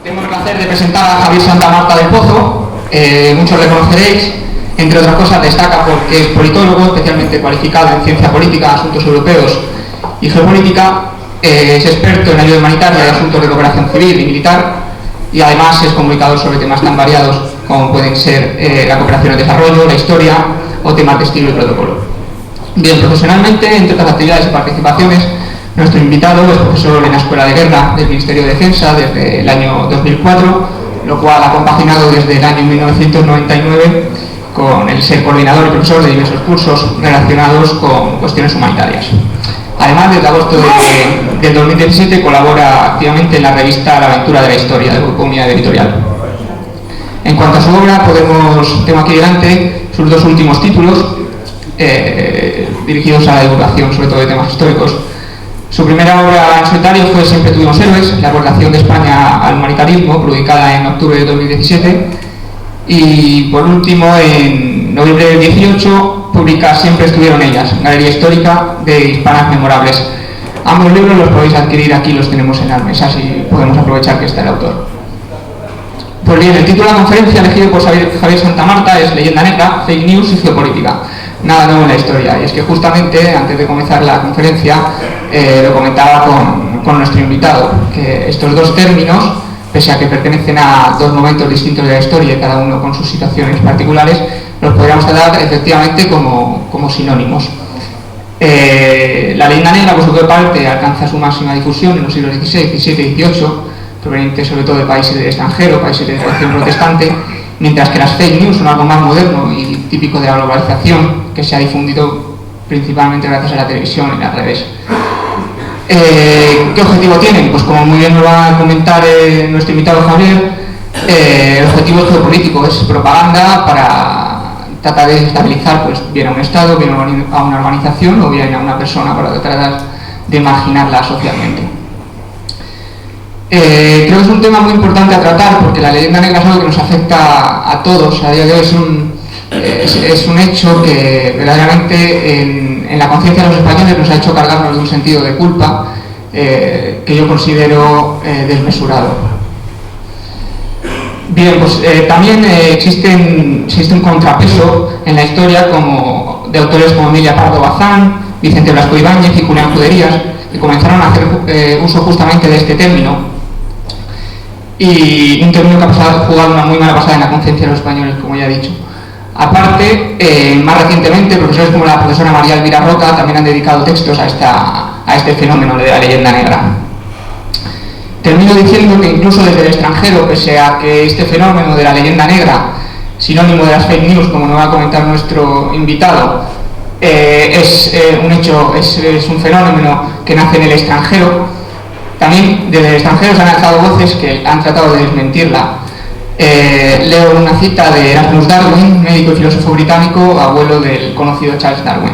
Tengo el placer de presentar a Javier Santamarta del Pozo. Muchos le conoceréis. Entre otras cosas destaca porque es politólogo especialmente cualificado en ciencia política, asuntos europeos y geopolítica. Es experto en ayuda humanitaria y asuntos de cooperación civil y militar, y además es comunicador sobre temas tan variados como pueden ser la cooperación al desarrollo, la historia o temas de estilo y protocolo. Bien, profesionalmente, entre otras actividades y participaciones, nuestro invitado es profesor en la Escuela de Guerra del Ministerio de Defensa desde el año 2004, lo cual ha compaginado desde el año 1999 con el ser coordinador y profesor de diversos cursos relacionados con cuestiones humanitarias. Además, desde agosto del 2017 colabora activamente en la revista La Aventura de la Historia del Grupo Unidad Editorial. En cuanto a su obra, tengo aquí delante sus dos últimos títulos dirigidos a la divulgación, sobre todo de temas históricos. Su primera obra en solitario fue Siempre tuvimos héroes, la aportación de España al humanitarismo, publicada en octubre de 2017. Y por último, en noviembre del 18, publica Siempre estuvieron ellas, Galería Histórica de Hispanas Memorables. Ambos libros los podéis adquirir aquí, los tenemos en las mesas y podemos aprovechar que está el autor. Pues bien, el título de la conferencia elegido por Javier Santamarta es Leyenda Negra, Fake News y Geopolítica. Nada nuevo en la historia, y es que justamente antes de comenzar la conferencia lo comentaba con nuestro invitado, que estos dos términos, pese a que pertenecen a dos momentos distintos de la historia, cada uno con sus situaciones particulares, los podríamos tratar efectivamente como sinónimos. La leyenda negra, por su parte, alcanza su máxima difusión en los siglos XVI, XVII y XVIII, proveniente sobre todo de países del extranjero, países de tradición protestante, mientras que las fake news son algo más moderno y típico de la globalización, que se ha difundido principalmente gracias a la televisión y las redes. ¿Qué objetivo tienen? Pues como muy bien nos va a comentar nuestro invitado Javier, el objetivo es geopolítico, es propaganda para tratar de estabilizar pues, bien a un Estado, bien a una organización o bien a una persona para tratar de marginarla socialmente. Creo que es un tema muy importante a tratar porque la leyenda negra es algo que nos afecta a todos. A día de hoy es un hecho que verdaderamente en la conciencia de los españoles nos ha hecho cargarnos de un sentido de culpa que yo considero desmesurado. Bien, pues también existe un contrapeso en la historia de autores como Emilia Pardo Bazán, Vicente Blasco Ibáñez y Julián Juderías, que comenzaron a hacer uso justamente de este término, y un término que ha jugado una muy mala pasada en la conciencia de los españoles, como ya he dicho. Aparte, más recientemente, profesores como la profesora María Elvira Roca también han dedicado textos a este fenómeno de la leyenda negra. Termino diciendo que incluso desde el extranjero, pese a que este fenómeno de la leyenda negra, sinónimo de las fake news, como nos va a comentar nuestro invitado, es un hecho, es un fenómeno que nace en el extranjero, también desde el extranjero se han alzado voces que han tratado de desmentirla. Leo una cita de Erasmus Darwin, médico y filósofo británico, abuelo del conocido Charles Darwin.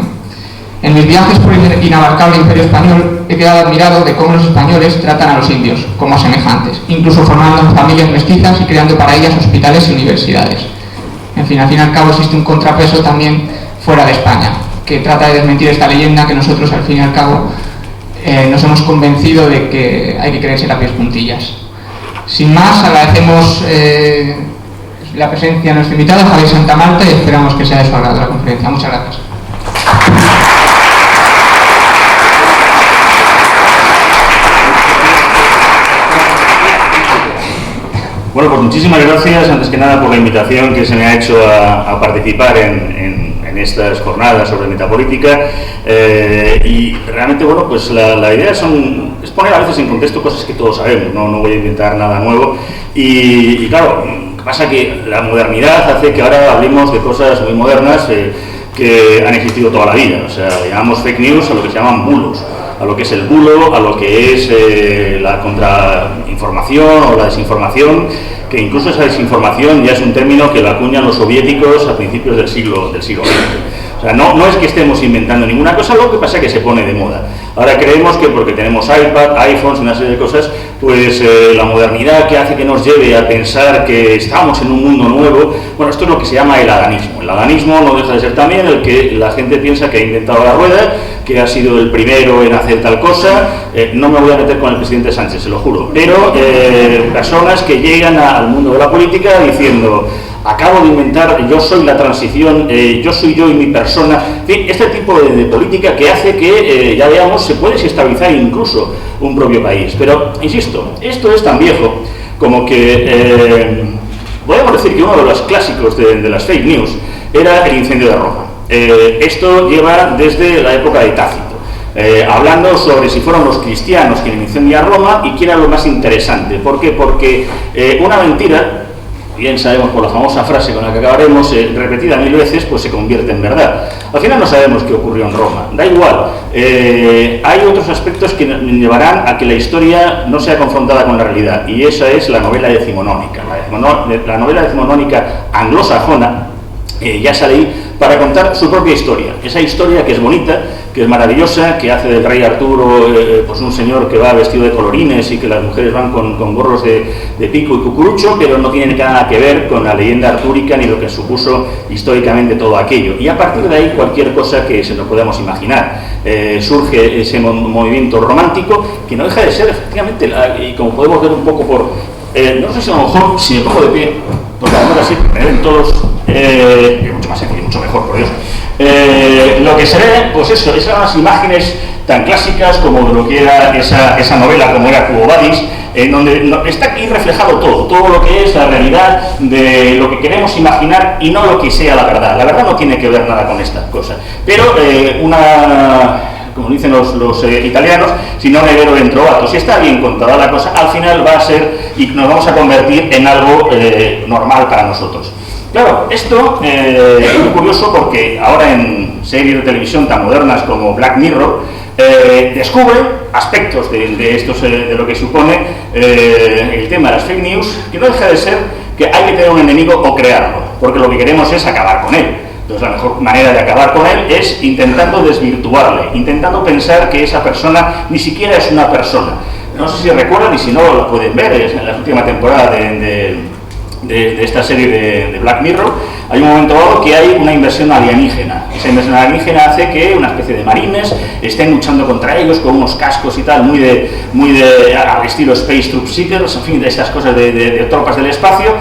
En mis viajes por el inabarcable imperio español he quedado admirado de cómo los españoles tratan a los indios como a semejantes, incluso formando familias mestizas y creando para ellas hospitales y universidades. En fin, al fin y al cabo existe un contrapeso también fuera de España, que trata de desmentir esta leyenda que nosotros al fin y al cabo nos hemos convencido de que hay que creerse las pies juntillas. Sin más, agradecemos la presencia de nuestro invitado, Javier Santamarta, y esperamos que sea de su agrado la conferencia. Muchas gracias. Bueno, pues muchísimas gracias, antes que nada, por la invitación que se me ha hecho a participar en estas jornadas sobre metapolítica, y realmente, bueno, pues la idea es poner a veces en contexto cosas que todos sabemos, no voy a inventar nada nuevo, y claro, lo que pasa es que la modernidad hace que ahora hablemos de cosas muy modernas que han existido toda la vida. O sea, llamamos fake news a lo que se llaman bulos, a lo que es el bulo, a lo que es la contrainformación o la desinformación, que incluso esa desinformación ya es un término que lo acuñan los soviéticos a principios del siglo XX. O sea, no es que estemos inventando ninguna cosa, lo que pasa es que se pone de moda. Ahora creemos que porque tenemos iPad, iPhones, una serie de cosas, pues la modernidad que hace que nos lleve a pensar que estamos en un mundo nuevo, bueno, esto es lo que se llama el adanismo. El adanismo no deja de ser también el que la gente piensa que ha inventado la rueda, que ha sido el primero en hacer tal cosa. No me voy a meter con el presidente Sánchez, se lo juro, pero personas que llegan al mundo de la política diciendo: acabo de inventar, yo soy la transición, yo soy yo y mi persona. En fin, este tipo de política que hace que, ya veamos, se puede desestabilizar incluso un propio país. Pero, insisto, esto es tan viejo como que, podemos decir que uno de los clásicos de las fake news era el incendio de Roma. Esto lleva desde la época de Tácito, hablando sobre si fueron los cristianos quienes incendiaron Roma y quién era lo más interesante. ¿Por qué? Porque una mentira, bien sabemos por la famosa frase con la que acabaremos, repetida 1000 veces, pues se convierte en verdad. Al final no sabemos qué ocurrió en Roma, da igual. Hay otros aspectos que llevarán a que la historia no sea confrontada con la realidad, y esa es la novela decimonónica. La novela decimonónica anglosajona ya sale ahí para contar su propia historia. Esa historia que es bonita, que es maravillosa, que hace del rey Arturo pues un señor que va vestido de colorines y que las mujeres van con gorros de pico y cucurucho, pero no tiene nada que ver con la leyenda artúrica ni lo que supuso históricamente todo aquello. Y a partir de ahí cualquier cosa que se nos podamos imaginar. Surge ese movimiento romántico que no deja de ser efectivamente, y como podemos ver un poco por... no sé si a lo mejor, si me pongo de pie, porque además así me ven todos, mucho más sencillo, mucho mejor, por Dios. Lo que se ve, pues eso, esas imágenes tan clásicas como lo que era esa novela, como era Quo Vadis, en donde está aquí reflejado todo lo que es la realidad de lo que queremos imaginar y no lo que sea la verdad. La verdad no tiene que ver nada con estas cosas, pero como dicen los italianos, si no ne vero en trovato, si está bien contada la cosa, al final va a ser y nos vamos a convertir en algo normal para nosotros. Claro, esto es muy curioso porque ahora en series de televisión tan modernas como Black Mirror descubren aspectos de lo que supone el tema de las fake news, que no deja de ser que hay que tener un enemigo o crearlo, porque lo que queremos es acabar con él. Entonces la mejor manera de acabar con él es intentando desvirtuarle, intentando pensar que esa persona ni siquiera es una persona. No sé si recuerdan, y si no lo pueden ver, es en la última temporada de esta serie de Black Mirror, hay un momento dado que hay una invasión alienígena. Esa invasión alienígena hace que una especie de marines estén luchando contra ellos con unos cascos y tal, muy de al estilo Space Troop Seekers, en fin, de estas cosas de tropas del espacio,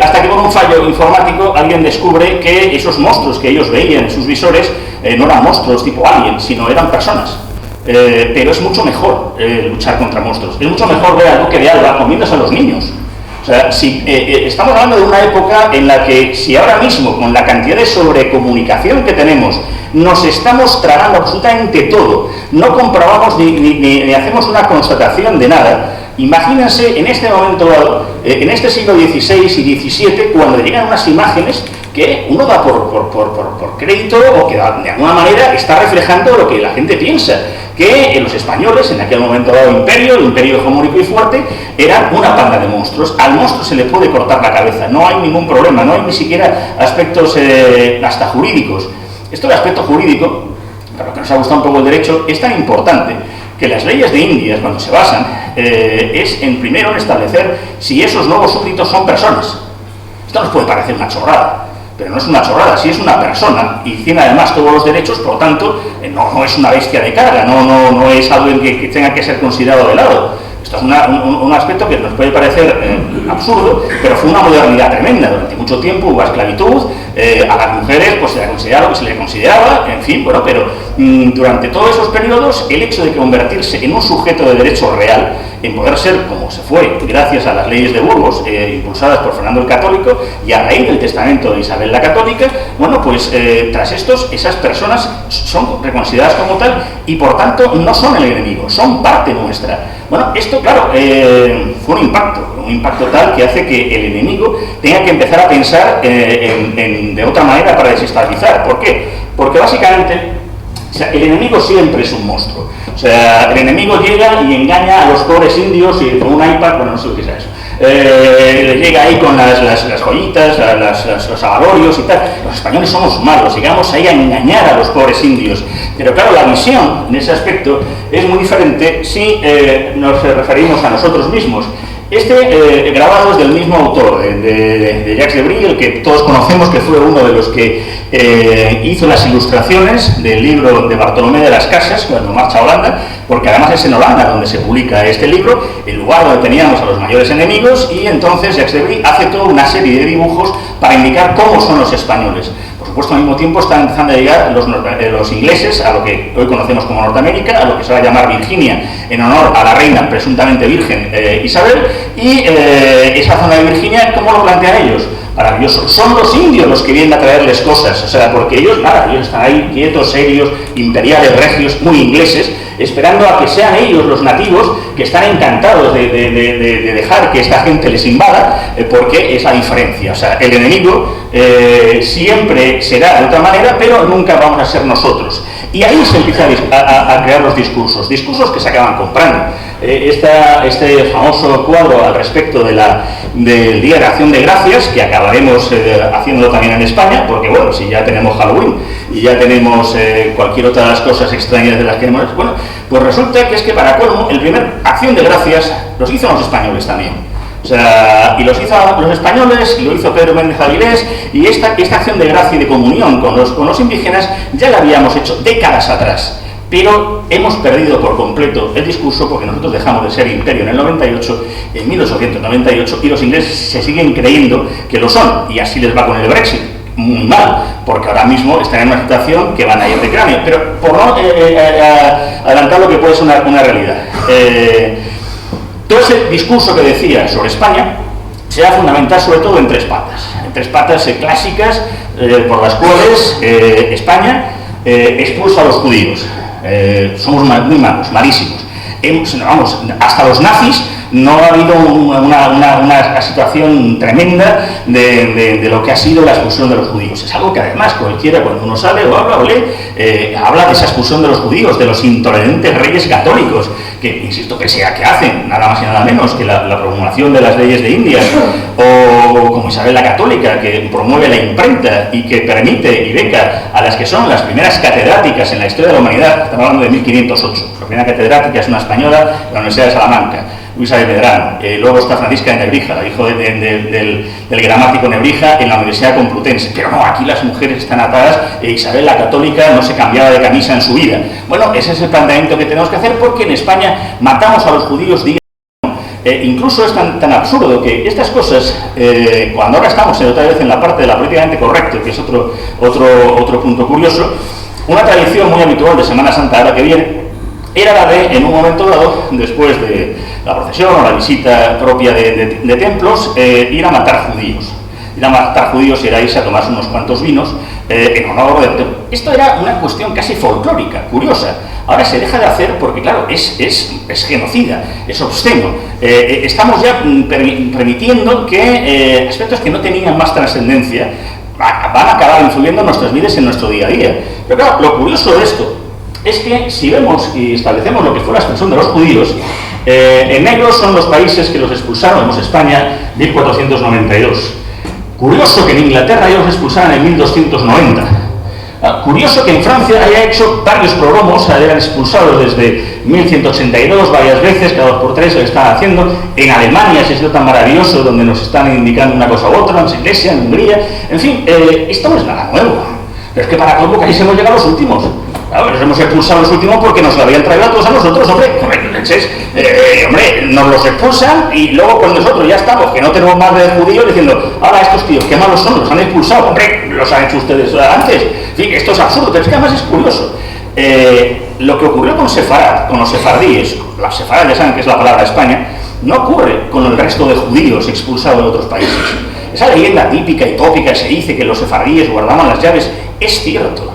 hasta que con un fallo informático alguien descubre que esos monstruos que ellos veían en sus visores no eran monstruos tipo alien, sino eran personas. Pero es mucho mejor luchar contra monstruos, es mucho mejor ver al Duque de Alba comiéndose a los niños. O sea, si, estamos hablando de una época en la que si ahora mismo, con la cantidad de sobrecomunicación que tenemos, nos estamos tragando absolutamente todo, no comprobamos ni hacemos una constatación de nada, imagínense en este momento dado, en este siglo XVI y XVII, cuando llegan unas imágenes que uno da por crédito o que de alguna manera está reflejando lo que la gente piensa, que los españoles, en aquel momento dado el imperio hegemónico y fuerte, eran una panda de monstruos. Al monstruo se le puede cortar la cabeza, no hay ningún problema, no hay ni siquiera aspectos hasta jurídicos. Esto de aspecto jurídico, para lo que nos ha gustado un poco el derecho, es tan importante que las leyes de Indias, cuando se basan, es en primero en establecer si esos nuevos súbditos son personas. Esto nos puede parecer una chorrada, pero no es una chorrada, si es una persona y tiene además todos los derechos, por lo tanto, no es una bestia de carga, no es algo que tenga que ser considerado de lado. Esto es un aspecto que nos puede parecer absurdo, pero fue una modernidad tremenda. Durante mucho tiempo hubo esclavitud, a las mujeres pues se les consideraba lo que se les consideraba, en fin, bueno, pero durante todos esos periodos el hecho de convertirse en un sujeto de derecho real, en poder ser como se fue, gracias a las leyes de Burgos, impulsadas por Fernando el Católico, y a raíz del testamento de Isabel la Católica, bueno, pues tras esas personas son reconsideradas como tal, y por tanto no son el enemigo, son parte nuestra. Bueno, esto, claro, fue un impacto tal que hace que el enemigo tenga que empezar a pensar de otra manera para desestabilizar. ¿Por qué? Porque básicamente, o sea, el enemigo siempre es un monstruo. O sea, el enemigo llega y engaña a los pobres indios y con un iPad, bueno, no sé lo que sea eso. llega ahí con las joyitas, los avalorios y tal. Los españoles somos malos, llegamos ahí a engañar a los pobres indios. Pero claro, la visión en ese aspecto es muy diferente si nos referimos a nosotros mismos. Este grabado es del mismo autor, de Jacques de Brie, el que todos conocemos, que fue uno de los que hizo las ilustraciones del libro de Bartolomé de las Casas cuando marcha a Holanda, porque además es en Holanda donde se publica este libro, el lugar donde teníamos a los mayores enemigos, y entonces Jacques de Brie hace toda una serie de dibujos para indicar cómo son los españoles. Por supuesto, al mismo tiempo están empezando a llegar los ingleses a lo que hoy conocemos como Norteamérica, a lo que se va a llamar Virginia, en honor a la reina presuntamente virgen Isabel, y esa zona de Virginia, ¿cómo lo plantean ellos? Maravilloso. Son los indios los que vienen a traerles cosas, o sea, porque ellos, nada, ellos están ahí quietos, serios, imperiales, regios, muy ingleses, esperando a que sean ellos los nativos que están encantados de dejar que esta gente les invada, porque es la diferencia. O sea, el enemigo siempre será de otra manera, pero nunca vamos a ser nosotros. Y ahí se empiezan a crear los discursos que se acaban comprando. Este famoso cuadro al respecto del Día de Acción de Gracias, que acabaremos haciéndolo también en España, porque bueno, si ya tenemos Halloween y ya tenemos cualquier otra de las cosas extrañas de las que hemos... Bueno, pues resulta que es que para colmo, el primer Acción de Gracias los hizo los españoles también. O sea, y los hizo los españoles, y lo hizo Pedro Méndez Avilés, y esta acción de gracia y de comunión con los indígenas ya la habíamos hecho décadas atrás. Pero hemos perdido por completo el discurso porque nosotros dejamos de ser imperio en el 98, en 1898, y los ingleses se siguen creyendo que lo son, y así les va con el Brexit. Muy mal, porque ahora mismo están en una situación que van a ir de cráneo. Pero por no adelantar lo que puede ser una realidad. Todo ese discurso que decía sobre España se va a fundamentar sobre todo en tres patas clásicas por las cuales España expulsa a los judíos. Somos muy malos, malísimos. Vamos, hasta los nazis no ha habido una situación tremenda de lo que ha sido la expulsión de los judíos. Es algo que además cualquiera, cuando uno sale o habla o lee, habla de esa expulsión de los judíos, de los intolerantes reyes católicos, que, insisto, pese a que hacen nada más y nada menos que la promulgación de las leyes de Indias, o como Isabel la Católica, que promueve la imprenta y que permite y beca a las que son las primeras catedráticas en la historia de la humanidad. Estamos hablando de 1508. La primera catedrática es una española de la Universidad de Salamanca, Luisa de Medrano. Luego está Francisca de Nebrija, la hijo del gramático Nebrija, en la Universidad Complutense. Pero no, aquí las mujeres están atadas. Isabel la Católica no se cambiaba de camisa en su vida. Bueno, ese es el planteamiento que tenemos que hacer, porque en España matamos a los judíos día. Incluso es tan absurdo que estas cosas, cuando ahora estamos otra vez en la parte de la políticamente correcto, que es otro punto curioso, una tradición muy habitual de Semana Santa, ahora que viene, era la de, en un momento dado, después de la procesión o la visita propia de templos, ir a matar judíos. Ir a matar judíos era irse a tomarse unos cuantos vinos en honor de... Esto era una cuestión casi folclórica, curiosa. Ahora se deja de hacer porque, claro, es genocida, es obsceno. Estamos ya permitiendo que aspectos que no tenían más trascendencia van a acabar influyendo en nuestras vidas y en nuestro día a día. Pero claro, lo curioso de esto es que si vemos y establecemos lo que fue la expulsión de los judíos, en negro son los países que los expulsaron. Vemos España, 1492. Curioso que en Inglaterra ellos los expulsaran en 1290. Curioso que en Francia haya hecho varios progromos, eran expulsados desde 1182 varias veces, cada 2 por 3 se lo están haciendo. En Alemania se ha sido tan maravilloso, donde nos están indicando una cosa u otra, en Iglesia, en Hungría, en fin, esto no es nada nuevo. Pero es que para colmo que ahí se hemos llegado a los últimos. Claro, nos hemos expulsado los últimos porque nos lo habían traído a todos a nosotros, hombre, nos los expulsan y luego cuando nosotros ya estamos, que no tenemos más de judíos, diciendo, ahora estos tíos, qué malos son, los han expulsado, hombre, los han hecho ustedes antes. En fin, esto es absurdo, pero es que además es curioso. Lo que ocurrió con Sefarad, con los sefardíes, las Sefarad ya saben que es la palabra España, no ocurre con el resto de judíos expulsados de otros países. Esa leyenda típica y tópica se dice que los sefardíes guardaban las llaves, es cierto.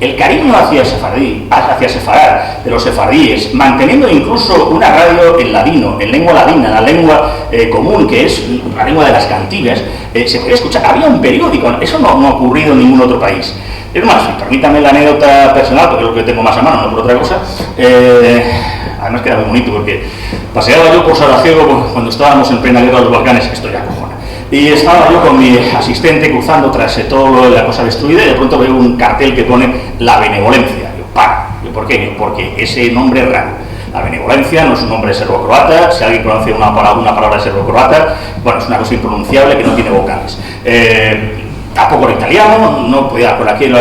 el cariño hacia Sefarad, de los sefardíes, manteniendo incluso una radio en ladino, en lengua ladina, la lengua común, que es la lengua de las cantigas, se podía escuchar. Había un periódico, eso no ha ocurrido en ningún otro país. Es más, permítame la anécdota personal, porque es lo que tengo más a mano, no por otra cosa. Además queda muy bonito, porque paseaba yo por Sarajevo cuando estábamos en plena guerra de los Balcanes, esto ya cojona. Y estaba yo con mi asistente cruzando tras todo la cosa destruida y de pronto veo un cartel que pone La Benevolencia. Yo, ¿por qué? Porque ese nombre es raro. La Benevolencia no es un nombre serbo-croata. Si alguien conoce una palabra serbo-croata, bueno, es una cosa impronunciable que no tiene vocales. Tampoco era italiano, no podía por aquí.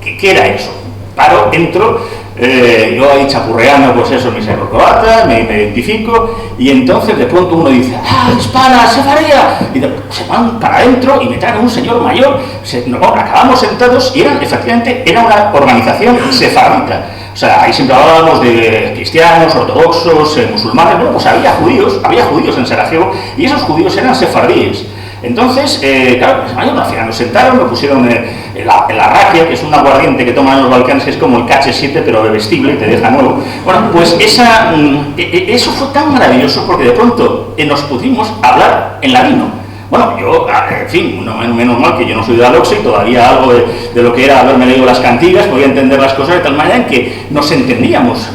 ¿Qué era eso? Paro, entro. Yo ahí chapurreando, pues eso, mi serbo-croata, me identifico, y entonces de pronto uno dice, hispana, sefaría, y se van para adentro y me traen un señor mayor, acabamos sentados y efectivamente era una organización sefardita. O sea, ahí siempre hablábamos de cristianos, ortodoxos, musulmanes. Bueno, pues había judíos en Sarajevo, y esos judíos eran sefardíes. Entonces, claro, al final nos sentaron, me pusieron la raquia, que es un aguardiente que toman en los Balcanes, que es como el KH7, pero bebestible, te deja nuevo. Bueno, pues eso fue tan maravilloso, porque de pronto nos pudimos hablar en ladino. Bueno, yo, en fin, menos mal que yo no soy de Aloxe y todavía algo de lo que era haberme leído las cantigas, podía entender las cosas de tal manera en que nos entendíamos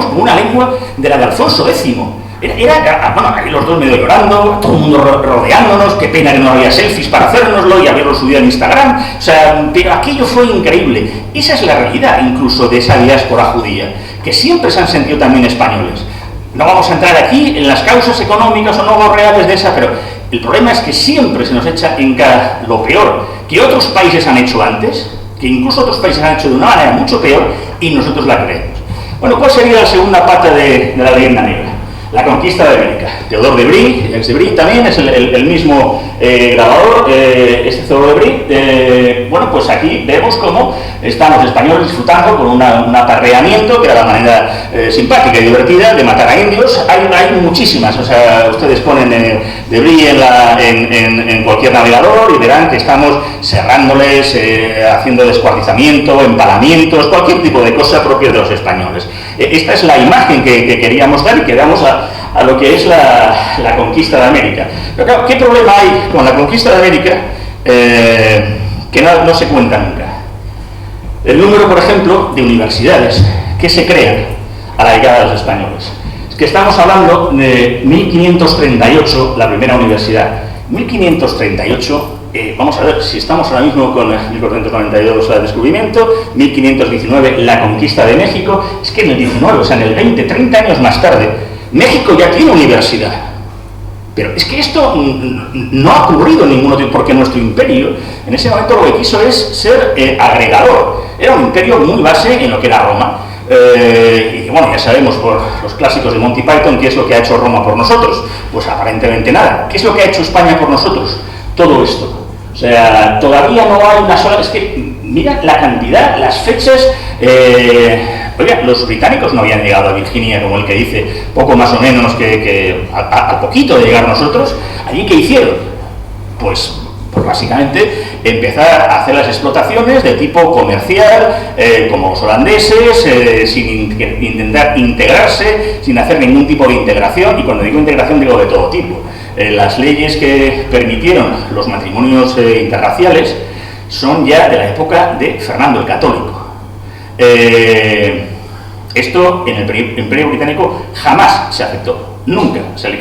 como una lengua de la de Alfonso X. Bueno, ahí los dos medio llorando, todo el mundo rodeándonos, qué pena que no había selfies para hacérnoslo y haberlo subido en Instagram. O sea, pero aquello fue increíble. Esa es la realidad incluso de esa diáspora judía, que siempre se han sentido también españoles. No vamos a entrar aquí en las causas económicas o no reales de esa, pero el problema es que siempre se nos echa en cara lo peor que otros países han hecho antes, que incluso otros países han hecho de una manera mucho peor, y nosotros la creemos. Bueno, ¿cuál sería la segunda pata de la leyenda negra? La conquista de América. Teodor de Brie, ex de Brie también, es el mismo grabador, este Teodor de Brie. Bueno, pues aquí vemos cómo están los españoles disfrutando con un apareamiento, que era la manera simpática y divertida de matar a indios. Hay muchísimas, o sea, ustedes ponen de Brie en cualquier navegador y verán que estamos cerrándoles, haciendo descuartizamiento, empalamientos, cualquier tipo de cosa propia de los españoles. Esta es la imagen que queríamos dar y que damos a lo que es la conquista de América. Pero claro, ¿qué problema hay con la conquista de América que no se cuenta nunca? El número, por ejemplo, de universidades que se crean a la llegada de los españoles. Es que estamos hablando de 1538, la primera universidad. 1538, vamos a ver si estamos ahora mismo con 1492 el descubrimiento, 1519 la conquista de México. Es que en el 19, o sea, en el 20, 30 años más tarde, México ya tiene universidad. Pero es que esto no ha ocurrido en ningún otro, porque nuestro imperio en ese momento lo que quiso es ser agregador. Era un imperio muy base en lo que era Roma. Y bueno, ya sabemos por los clásicos de Monty Python qué es lo que ha hecho Roma por nosotros. Pues aparentemente nada. ¿Qué es lo que ha hecho España por nosotros? Todo esto. O sea, todavía no hay una sola... Es que, mira la cantidad, las fechas... Oiga, los británicos no habían llegado a Virginia, como el que dice, poco más o menos que al poquito de llegar nosotros. ¿Allí qué hicieron? Pues básicamente empezar a hacer las explotaciones de tipo comercial, como los holandeses, sin intentar integrarse, sin hacer ningún tipo de integración, y cuando digo integración digo de todo tipo. Las leyes que permitieron los matrimonios interraciales son ya de la época de Fernando el Católico. Esto en el Imperio Británico jamás se aceptó, nunca se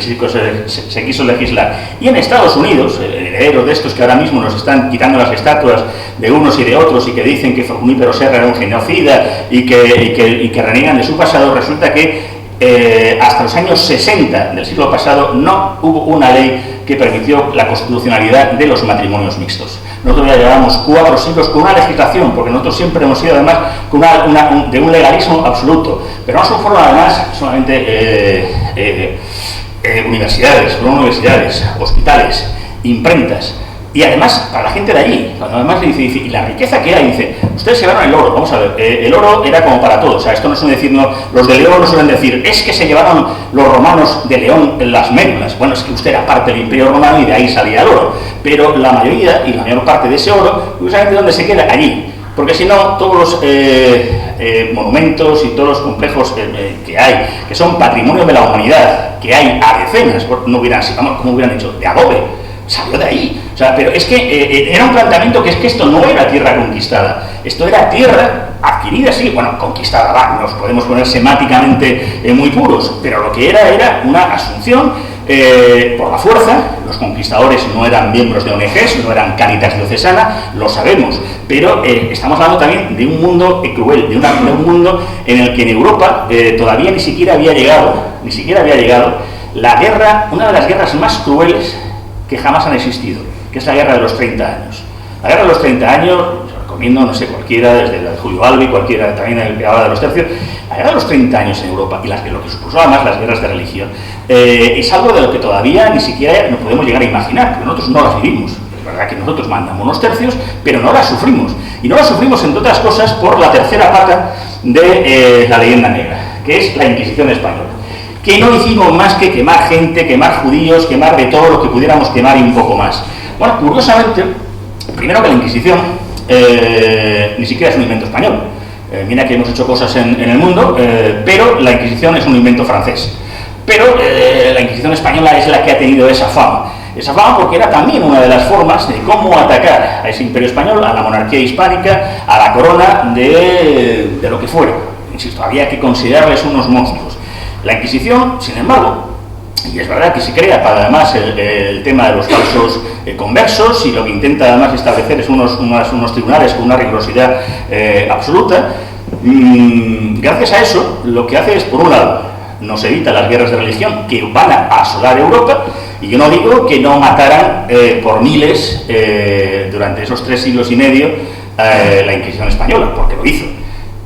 quiso legislar. Y en Estados Unidos, herederos de estos que ahora mismo nos están quitando las estatuas de unos y de otros y que dicen que Junípero Serra era un genocida y que reniegan de su pasado, resulta que hasta los años 60 del siglo pasado no hubo una ley que permitió la constitucionalidad de los matrimonios mixtos. Nosotros ya llevamos 4 siglos con una legislación, porque nosotros siempre hemos sido además de un legalismo absoluto, pero no son además solamente universidades, hospitales, imprentas. Y además, para la gente de allí, cuando además le dice, y la riqueza que hay, dice, ustedes se llevaron el oro, vamos a ver, el oro era como para todos, o sea, esto no suelen decir, no, los de León no suelen decir, es que se llevaron los romanos de León en las médulas. Bueno, es que usted era parte del Imperio Romano y de ahí salía el oro, pero la mayoría y la mayor parte de ese oro, ¿saben de dónde se queda? Allí. Porque si no, todos los monumentos y todos los complejos que hay, que son patrimonio de la humanidad, que hay a decenas, no hubieran sido, como hubieran dicho, de adobe, salió de ahí. O sea, pero es que era un planteamiento que es que esto no era tierra conquistada, esto era tierra adquirida, sí, bueno, conquistada, va, nos podemos poner semánticamente muy puros, pero lo que era una asunción por la fuerza. Los conquistadores no eran miembros de ONGs, no eran Cáritas diocesana, lo sabemos, pero estamos hablando también de un mundo cruel, de un mundo en el que en Europa todavía ni siquiera había llegado la guerra, una de las guerras más crueles que jamás han existido, que es la guerra de los 30 años. La guerra de los 30 años, os recomiendo, no sé, cualquiera, desde la de Julio Albi, cualquiera también el que habla de los tercios, la guerra de los 30 años en Europa, y lo que supuso además las guerras de religión, es algo de lo que todavía ni siquiera nos podemos llegar a imaginar, porque nosotros no las vivimos. Es verdad que nosotros mandamos unos tercios, pero no las sufrimos. Y no las sufrimos, entre otras cosas, por la tercera pata de la leyenda negra, que es la Inquisición española. Que no hicimos más que quemar gente, quemar judíos, quemar de todo lo que pudiéramos quemar y un poco más. Bueno, curiosamente, primero que la Inquisición ni siquiera es un invento español. Mira que hemos hecho cosas en el mundo, pero la Inquisición es un invento francés. Pero la Inquisición española es la que ha tenido esa fama. Esa fama porque era también una de las formas de cómo atacar a ese imperio español, a la monarquía hispánica, a la corona de lo que fuera. Insisto, había que considerarles unos monstruos. La Inquisición, sin embargo, y es verdad que se crea para además el tema de los falsos conversos, y lo que intenta además establecer es unos tribunales con una rigurosidad absoluta. Gracias a eso, lo que hace es, por un lado, nos evita las guerras de religión que van a asolar Europa, y yo no digo que no mataran por miles durante esos 3 siglos y medio la Inquisición española, porque lo hizo.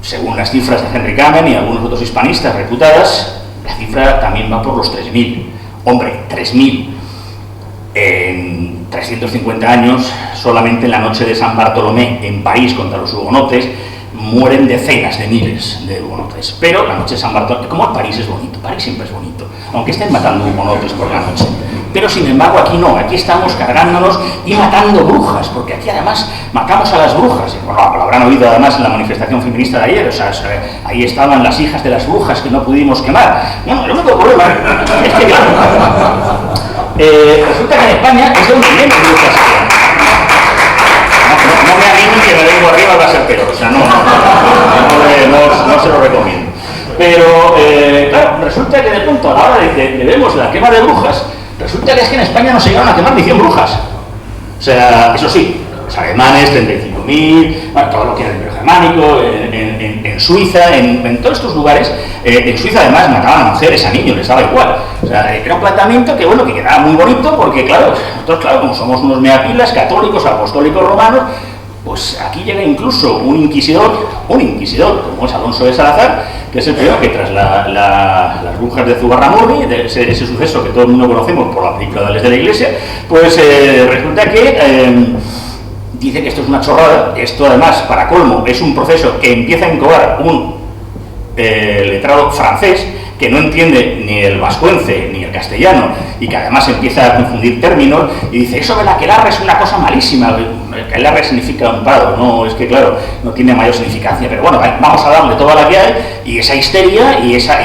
Según las cifras de Henry Kamen y algunos otros hispanistas reputadas, la cifra también va por los 3.000. Hombre, 3.000. En 350 años, solamente en la noche de San Bartolomé, en París, contra los hugonotes, mueren decenas de miles de hugonotes. Pero la noche de San Bartolomé, como París es bonito, París siempre es bonito, aunque estén matando hugonotes por la noche. Pero sin embargo aquí no, aquí estamos cargándonos y matando brujas, porque aquí además matamos a las brujas. Bueno, lo habrán oído además en la manifestación feminista de ayer, o sea, ahí estaban las hijas de las brujas que no pudimos quemar. Bueno, el único problema es que, claro, resulta que en España es donde menos brujas quedan. No me animo que me vengo arriba, va a ser peor, o sea, no se lo recomiendo. Pero, claro, resulta que de pronto a la hora de vemos la quema de brujas, resulta que es que en España no se llegaron a quemar ni 100 brujas. O sea, eso sí, los alemanes, 35.000, bueno, todo lo que era el Imperio Germánico, en Suiza, en todos estos lugares, en Suiza además mataban a mujeres, a niños, les daba igual. O sea, era un planteamiento que, bueno, que quedaba muy bonito, porque claro, nosotros, claro, como somos unos meapilas, católicos, apostólicos romanos, pues aquí llega incluso un inquisidor, como es Alonso de Salazar, que es el primero que tras las brujas de Zugarramurdi, ese suceso que todo el mundo conocemos por la película de la Iglesia, pues resulta que dice que esto es una chorrada. Esto además, para colmo, es un proceso que empieza a incoar un letrado francés que no entiende ni el vascuence ni el castellano, y que además empieza a confundir términos, y dice, eso de la aquelarre es una cosa malísima. Aquelarre significa un prado, no, es que claro, no tiene mayor significancia, pero bueno, vamos a darle toda la que hay, y esa histeria y esa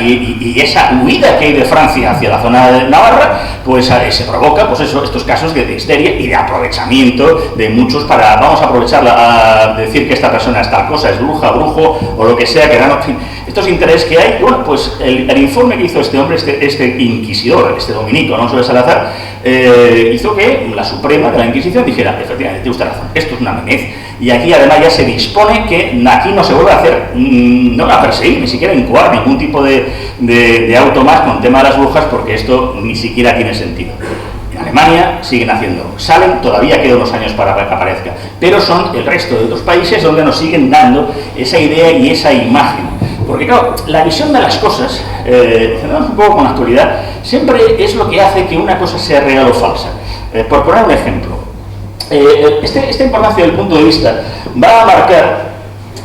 huida que hay de Francia hacia la zona de Navarra, pues se provoca, pues eso, estos casos de histeria y de aprovechamiento de muchos para, vamos a aprovecharla a decir que esta persona es tal cosa, es bruja, brujo, o lo que sea, que dan, en fin, estos intereses que hay. Bueno, pues el informe que hizo este hombre, este inquisidor, este dominico, Alonso de Salazar, hizo que la Suprema de la Inquisición dijera, efectivamente, tiene usted razón, esto es una menez, y aquí además ya se dispone que aquí no se vuelve a hacer, no a perseguir, ni siquiera incoar ningún tipo de auto más con el tema de las brujas, porque esto ni siquiera tiene sentido. En Alemania siguen haciendo, salen, todavía quedan unos años para que aparezca, pero son el resto de otros países donde nos siguen dando esa idea y esa imagen. Porque claro, la visión de las cosas, centrándonos un poco con la actualidad, siempre es lo que hace que una cosa sea real o falsa. Por poner un ejemplo, esta importancia del punto de vista va a marcar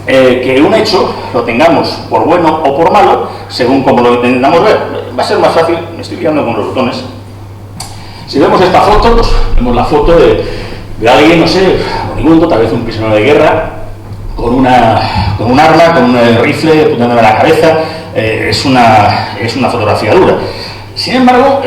que un hecho lo tengamos por bueno o por malo, según como lo intentamos ver. Va a ser más fácil, me estoy guiando con los botones. Si vemos esta foto, pues vemos la foto de alguien, no sé, moribundo, tal vez un prisionero de guerra, con un arma, con un rifle apuntándole a la cabeza. Es una fotografía dura. Sin embargo,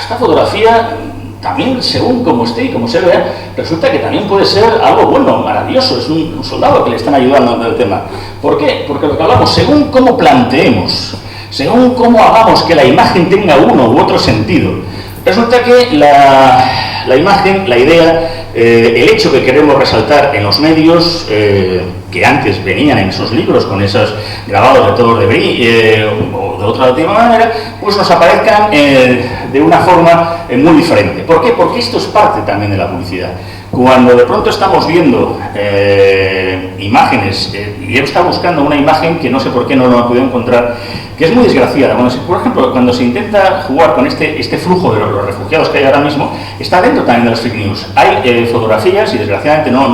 esta fotografía también, según como esté y como se vea, resulta que también puede ser algo bueno, maravilloso. Es un soldado que le están ayudando en el tema. ¿Por qué? Porque lo que hablamos, según cómo planteemos, según cómo hagamos que la imagen tenga uno u otro sentido, resulta que la imagen, la idea, el hecho que queremos resaltar en los medios, que antes venían en esos libros con esos grabados de todos de Brie, o de otra manera, pues nos aparezcan de una forma muy diferente. ¿Por qué? Porque esto es parte también de la publicidad. Cuando de pronto estamos viendo imágenes, y él está buscando una imagen que no sé por qué no lo ha podido encontrar, que es muy desgraciada. Por ejemplo, cuando se intenta jugar con este flujo de los refugiados que hay ahora mismo, está dentro también de las fake news. Hay fotografías, y desgraciadamente no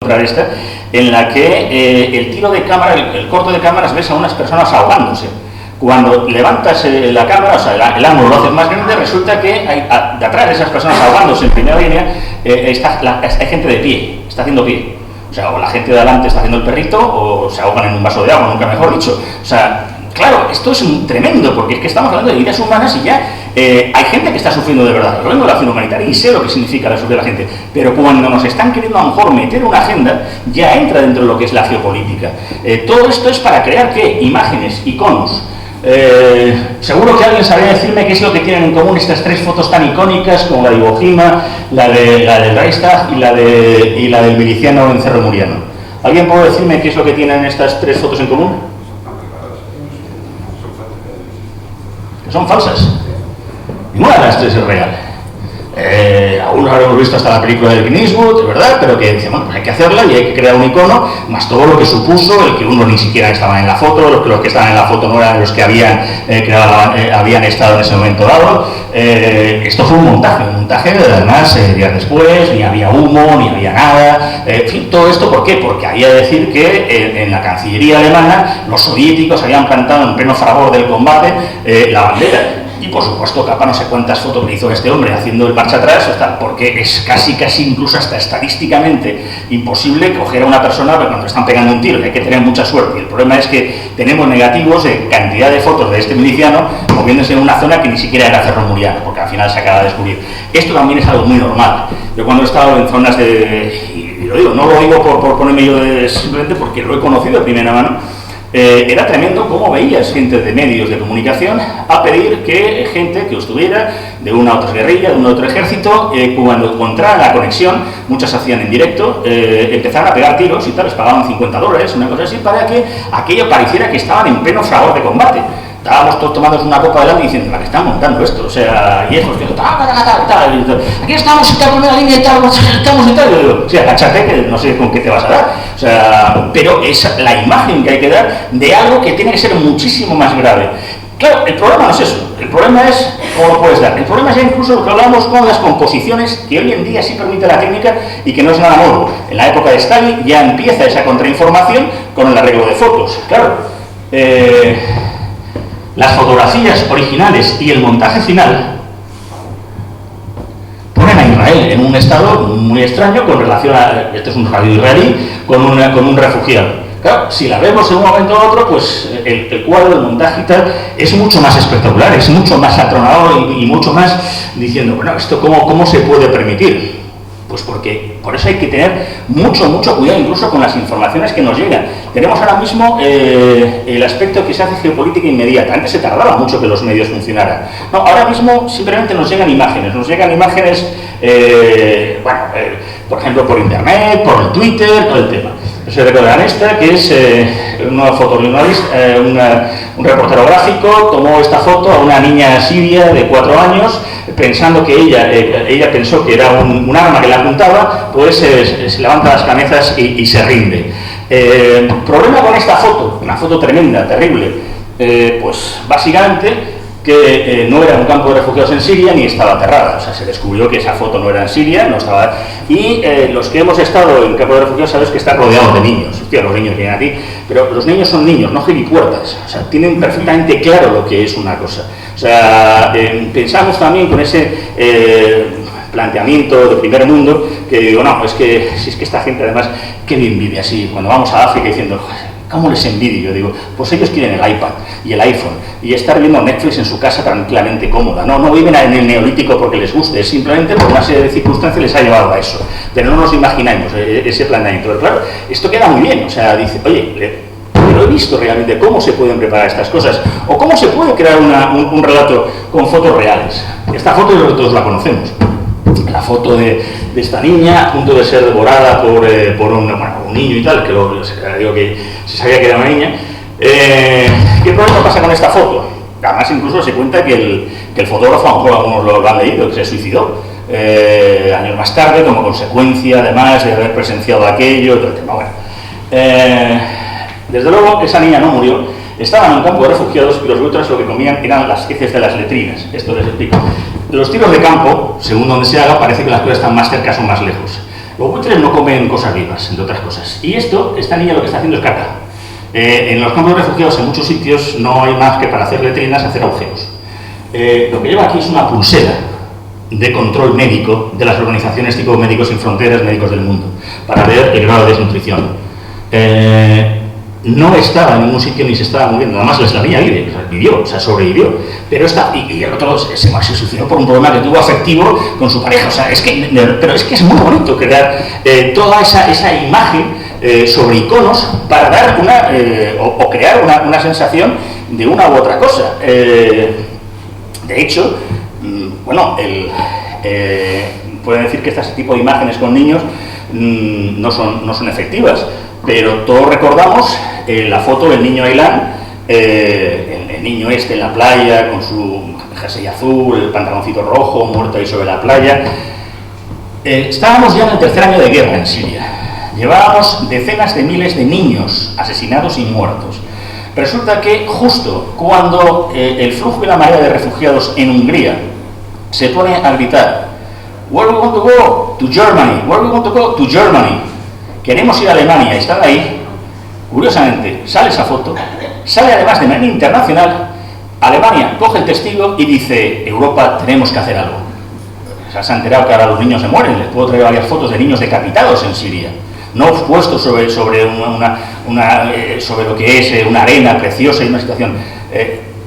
encontrar esta, en la que el tiro de cámara, el corto de cámaras, ves a unas personas ahogándose. Cuando levantas la cámara, o sea, el ángulo lo haces más grande, resulta que hay, de atrás de esas personas ahogándose en primera línea, hay gente de pie, está haciendo pie. O sea, o la gente de adelante está haciendo el perrito, o se ahogan en un vaso de agua, nunca mejor dicho. O sea, claro, esto es tremendo, porque es que estamos hablando de vidas humanas y ya hay gente que está sufriendo de verdad. Yo vengo de la acción humanitaria y sé lo que significa la sufrir a la gente, pero cuando nos están queriendo a lo mejor meter una agenda, ya entra dentro de lo que es la geopolítica. Todo esto es para crear, ¿qué? Imágenes, iconos. Seguro que alguien sabría decirme qué es lo que tienen en común estas tres fotos tan icónicas, como la de Iwo Jima, la del Reichstag y la del miliciano en Cerro Muriano. ¿Alguien puede decirme qué es lo que tienen estas tres fotos en común? Que son falsas. Ninguna de las tres es real. Aún no habremos visto hasta la película de Clint Eastwood, ¿verdad? Pero que dicen, bueno, pues hay que hacerla y hay que crear un icono, más todo lo que supuso, el que uno ni siquiera estaba en la foto, los que estaban en la foto no eran los que habían estado en ese momento dado. Esto fue un montaje además días después, ni había humo, ni había nada. En fin, todo esto, ¿por qué? Porque había que decir que en la Cancillería alemana los soviéticos habían plantado en pleno fragor del combate la bandera. Y por supuesto, capa no sé cuántas fotos que hizo este hombre haciendo el marcha atrás, porque es casi incluso hasta estadísticamente imposible coger a una persona cuando están pegando un tiro, y hay que tener mucha suerte. Y el problema es que tenemos negativos de cantidad de fotos de este miliciano moviéndose en una zona que ni siquiera era Cerro Muriano, porque al final se acaba de descubrir. Esto también es algo muy normal. Yo cuando he estado en zonas y lo digo, no lo digo por ponerme yo simplemente porque lo he conocido de primera mano. Era tremendo cómo veías gente de medios de comunicación a pedir que gente que estuviera de una u otra guerrilla, de un otro ejército, cuando encontraran la conexión, muchas hacían en directo, empezaron a pegar tiros y tal, les pagaban $50, una cosa así, para que aquello pareciera que estaban en pleno fragor de combate. Estábamos todos tomando una copa delante y diciendo, ¿para qué están montando esto? O sea, y estos que aquí estamos en la primera línea y tal, estamos y tal. Y yo digo, sí, agáchate, que no sé con qué te vas a dar. O sea, pero es la imagen que hay que dar de algo que tiene que ser muchísimo más grave. Claro, el problema no es eso. El problema es cómo lo puedes dar. El problema es ya incluso lo que hablamos con las composiciones, que hoy en día sí permite la técnica y que no es nada nuevo. En la época de Stalin ya empieza esa contrainformación con el arreglo de fotos. Claro. Las fotografías originales y el montaje final ponen a Israel en un estado muy extraño con relación a, este es un radio israelí, con un refugiado. Claro, si la vemos en un momento u otro, pues el cuadro, el montaje y tal, es mucho más espectacular, es mucho más atronador y mucho más diciendo, bueno, ¿esto cómo se puede permitir? Pues porque por eso hay que tener mucho cuidado incluso con las informaciones que nos llegan. Tenemos ahora mismo el aspecto que se hace geopolítica inmediata. Antes se tardaba mucho que los medios funcionaran. No, ahora mismo simplemente nos llegan imágenes. Por ejemplo, por internet, por el Twitter, todo el tema. Se recordarán esta, que es una fotojornalista, un reportero gráfico, tomó esta foto a una niña siria de 4 años, pensando que ella pensó que era un arma que le apuntaba, pues se levanta las cabezas y se rinde. Problema con esta foto, una foto tremenda, terrible, pues básicamente que no era un campo de refugiados en Siria ni estaba aterrada. O sea, se descubrió que esa foto no era en Siria, no estaba. Y los que hemos estado en campo de refugiados sabes que está rodeado de niños. Hostia, los niños vienen aquí, pero los niños son niños, no gilipuertas. O sea, tienen perfectamente claro lo que es una cosa. O sea, pensamos también con ese planteamiento de primer mundo, que digo, no, si es que esta gente además qué bien vive así, cuando vamos a África diciendo, ¿cómo les envidio? Yo digo, pues ellos quieren el iPad y el iPhone y estar viendo Netflix en su casa tranquilamente cómoda. No viven en el neolítico porque les guste, es simplemente por una serie de circunstancias les ha llevado a eso. Pero no nos imaginamos ese planteamiento. Pero claro, esto queda muy bien, o sea, dice, oye, pero he visto realmente cómo se pueden preparar estas cosas o cómo se puede crear un relato con fotos reales. Esta foto todos la conocemos. La foto de esta niña a punto de ser devorada por un niño y tal, que digo que se sabía que era una niña. ¿Qué problema pasa con esta foto? Además incluso se cuenta que el fotógrafo, a lo mejor algunos lo han leído, que se suicidó años más tarde como consecuencia además de haber presenciado aquello, todo el tema. Bueno, desde luego esa niña no murió, estaba en un campo de refugiados y los buitres lo que comían eran las heces de las letrinas. Esto les explico. Los tiros de campo, según donde se haga, parece que las cosas están más cerca o más lejos. Los buitres no comen cosas vivas, entre otras cosas. Y esta niña lo que está haciendo es caca. En los campos de refugiados, en muchos sitios, no hay más que para hacer letrinas, hacer agujeros. Lo que lleva aquí es una pulsera de control médico de las organizaciones tipo Médicos Sin Fronteras, Médicos del Mundo, para ver el grado de desnutrición. No estaba en ningún sitio ni se estaba muriendo, además la niña vivió, o sea, sobrevivió, pero y el otro se suicidó por un problema que tuvo afectivo con su pareja, o sea, pero es que es muy bonito crear toda esa imagen sobre iconos para dar o crear una sensación de una u otra cosa. De hecho, bueno, pueden decir que este tipo de imágenes con niños no son efectivas, pero todos recordamos la foto del niño Ailán, el niño en la playa con su jersey azul, el pantaloncito rojo, muerto ahí sobre la playa. Estábamos ya en el tercer año de guerra en Siria. Llevábamos decenas de miles de niños asesinados y muertos. Resulta que justo cuando el flujo y la marea de refugiados en Hungría se pone a gritar "Where we want to go? To Germany. Where we want to go? To Germany". Queremos ir a Alemania y están ahí. Curiosamente, sale esa foto, sale además de manera internacional. Alemania coge el testigo y dice: Europa, tenemos que hacer algo. Se ha enterado que ahora los niños se mueren. Les puedo traer varias fotos de niños decapitados en Siria, no puestos sobre lo que es una arena preciosa y una situación.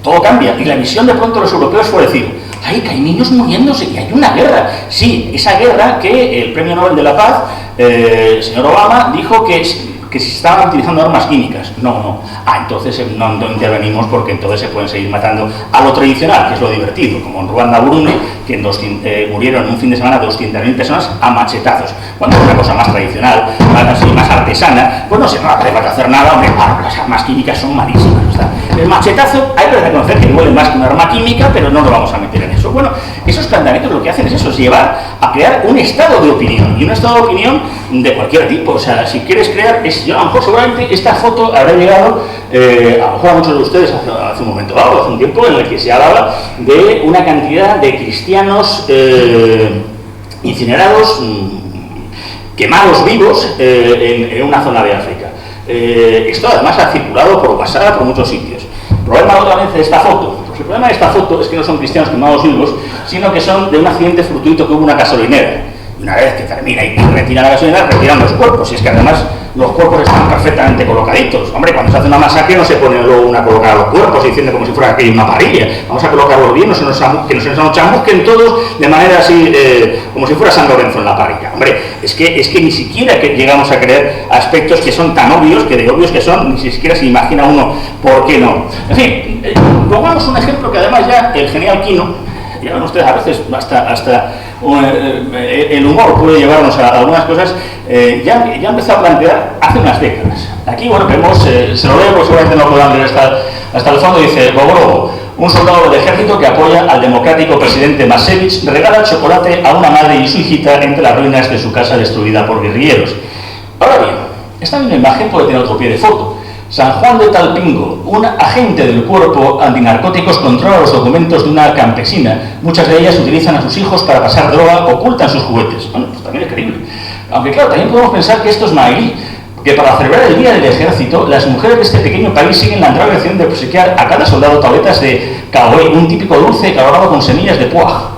Todo cambia y la visión de pronto de los europeos fue decir: ¡ay, que hay niños muriéndose y hay una guerra! Sí, esa guerra que el Premio Nobel de la Paz, el señor Obama, dijo que se estaban utilizando armas químicas. No. Entonces no intervenimos porque entonces se pueden seguir matando a lo tradicional, que es lo divertido, como en Ruanda, Burundi, que murieron en un fin de semana 200.000 personas a machetazos. Cuando es una cosa más tradicional, más artesana, pues no hace falta hacer nada, hombre, las armas químicas son malísimas. El machetazo hay que reconocer que duele más que una arma química, pero no lo vamos a meter en eso. Bueno, esos planteamientos lo que hacen es eso, es llevar a crear un estado de opinión, y un estado de opinión de cualquier tipo. O sea, si quieres crear, yo a lo mejor seguramente esta foto habrá llegado a lo mejor a muchos de ustedes hace un momento dado, hace un tiempo en el que se hablaba de una cantidad de cristianos incinerados, quemados vivos en una zona de África. Esto además ha circulado por WhatsApp por muchos sitios. El problema otra vez de esta foto, pues el problema de esta foto es que no son cristianos quemados vivos, sino que son de un accidente fortuito que hubo en una gasolinera. Una vez que termina y retira la gasolina, retiran los cuerpos, y es que además los cuerpos están perfectamente colocaditos. Hombre, cuando se hace una masacre no se pone luego una colocada a los cuerpos diciendo como si fuera aquello una parrilla. Vamos a colocarlos bien, que no se nos chamusquen todos de manera así, como si fuera San Lorenzo en la parrilla. Hombre, es que ni siquiera que llegamos a creer aspectos que son tan obvios, que de obvios que son, ni siquiera se imagina uno por qué no. En fin, pongamos un ejemplo que además ya el genial Quino, ya ven ustedes, a veces hasta el humor puede llevarnos a algunas cosas, ya empezó a plantear hace unas décadas. Aquí, bueno, vemos, se lo leo porque seguramente no podrán leer hasta el fondo, dice: Bogrobo, un soldado del ejército que apoya al democrático presidente Masevich, regala chocolate a una madre y su hijita entre las ruinas de su casa destruida por guerrilleros. Ahora bien, esta misma imagen puede tener otro pie de foto. San Juan de Talpingo, un agente del cuerpo antinarcóticos, controla los documentos de una campesina. Muchas de ellas utilizan a sus hijos para pasar droga, ocultan sus juguetes. Bueno, pues también es creíble. Aunque claro, también podemos pensar que esto es Mailí, que para celebrar el Día del Ejército, las mujeres de este pequeño país siguen la tradición de obsequiar a cada soldado tabletas de caoé, un típico dulce elaborado con semillas de puaj.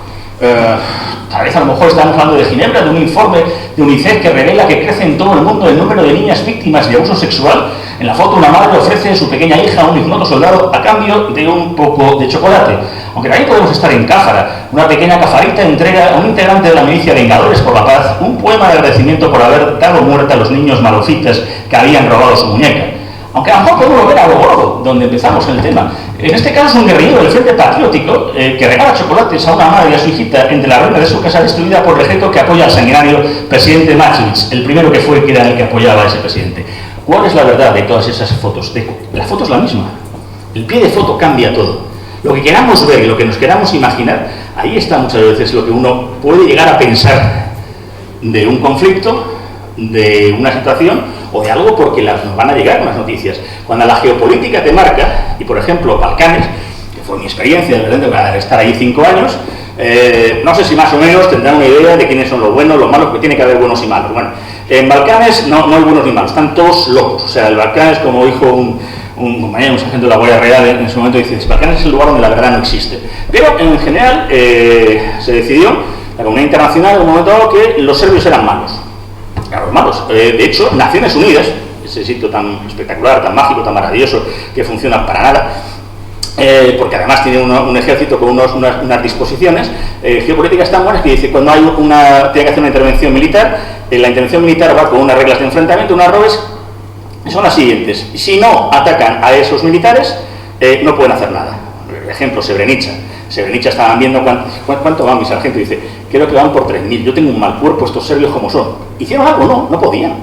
Tal vez a lo mejor estamos hablando de Ginebra, de un informe de UNICEF que revela que crece en todo el mundo el número de niñas víctimas de abuso sexual. En la foto una madre ofrece a su pequeña hija a un ignoto soldado a cambio de un poco de chocolate. Aunque también podemos estar en Cáfara. Una pequeña cafarita entrega a un integrante de la milicia Vengadores por la Paz un poema de agradecimiento por haber dado muerte a los niños malofitas que habían robado su muñeca. Aunque a lo mejor podemos ver a lo gordo, donde empezamos el tema. En este caso es un guerrillero del Frente Patriótico que regala chocolates a una madre y a su hijita entre la ruina de su casa destruida por el ejército que apoya al sanguinario presidente Machich, el primero que fue que era el que apoyaba a ese presidente. ¿Cuál es la verdad de todas esas fotos? La foto es la misma. El pie de foto cambia todo. Lo que queramos ver y lo que nos queramos imaginar, ahí está muchas veces lo que uno puede llegar a pensar de un conflicto, de una situación o de algo porque nos van a llegar unas noticias. Cuando la geopolítica te marca, y por ejemplo Balcanes, que fue mi experiencia de estar ahí 5 años, no sé si más o menos tendrán una idea de quiénes son los buenos, los malos, porque tiene que haber buenos y malos. Bueno, en Balcanes no hay buenos ni malos, están todos locos. O sea, el Balcanes, como dijo un compañero, un sargento de la Guardia Real en su momento, dice, Balcanes es el lugar donde la verdad no existe. Pero en general se decidió, la comunidad internacional, en un momento dado, que los serbios eran malos. Claro, malos. De hecho, Naciones Unidas, ese sitio tan espectacular, tan mágico, tan maravilloso, que funciona para nada, porque además tiene un ejército con unas disposiciones geopolíticas tan buenas que dice, cuando tiene que hacer una intervención militar, la intervención militar va con unas reglas de enfrentamiento, unas robes, son las siguientes. Si no atacan a esos militares, no pueden hacer nada. Por ejemplo, Srebrenica. Srebrenica estaban viendo cuánto van, mi sargento dice, creo que van por 3.000, yo tengo un mal cuerpo, estos serbios como son. ¿Hicieron algo? No podían.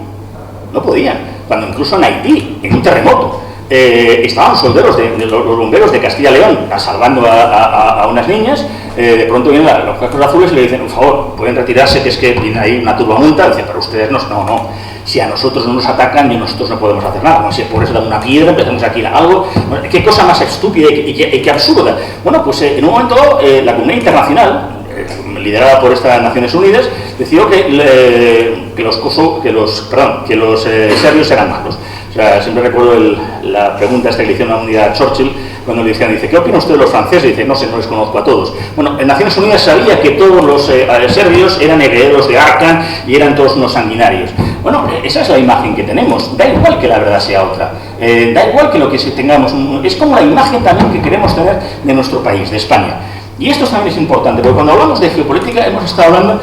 Cuando incluso en Haití, en un terremoto, estaban los bomberos de Castilla y León salvando a unas niñas, de pronto vienen los cascos azules y le dicen, por favor, pueden retirarse, que es que viene ahí una turbamulta. Dicen, pero ustedes no, si a nosotros no nos atacan y nosotros no podemos hacer nada, como si por eso dan una piedra, empezamos aquí algo, bueno, qué cosa más estúpida y qué absurda. Bueno, pues en un momento la comunidad internacional, liderada por estas Naciones Unidas, decidió que los serbios eran malos. O sea, siempre recuerdo la pregunta esta que le hicieron a unidad a Churchill, cuando le decían, dice, ¿qué opina usted de los franceses? Dice, no sé, no les conozco a todos. Bueno, en Naciones Unidas sabía que todos los serbios eran herederos de Arkan y eran todos unos sanguinarios. Bueno, esa es la imagen que tenemos. Da igual que la verdad sea otra. Da igual que lo que tengamos. Es como la imagen también que queremos tener de nuestro país, de España. Y esto también es importante, porque cuando hablamos de geopolítica hemos estado hablando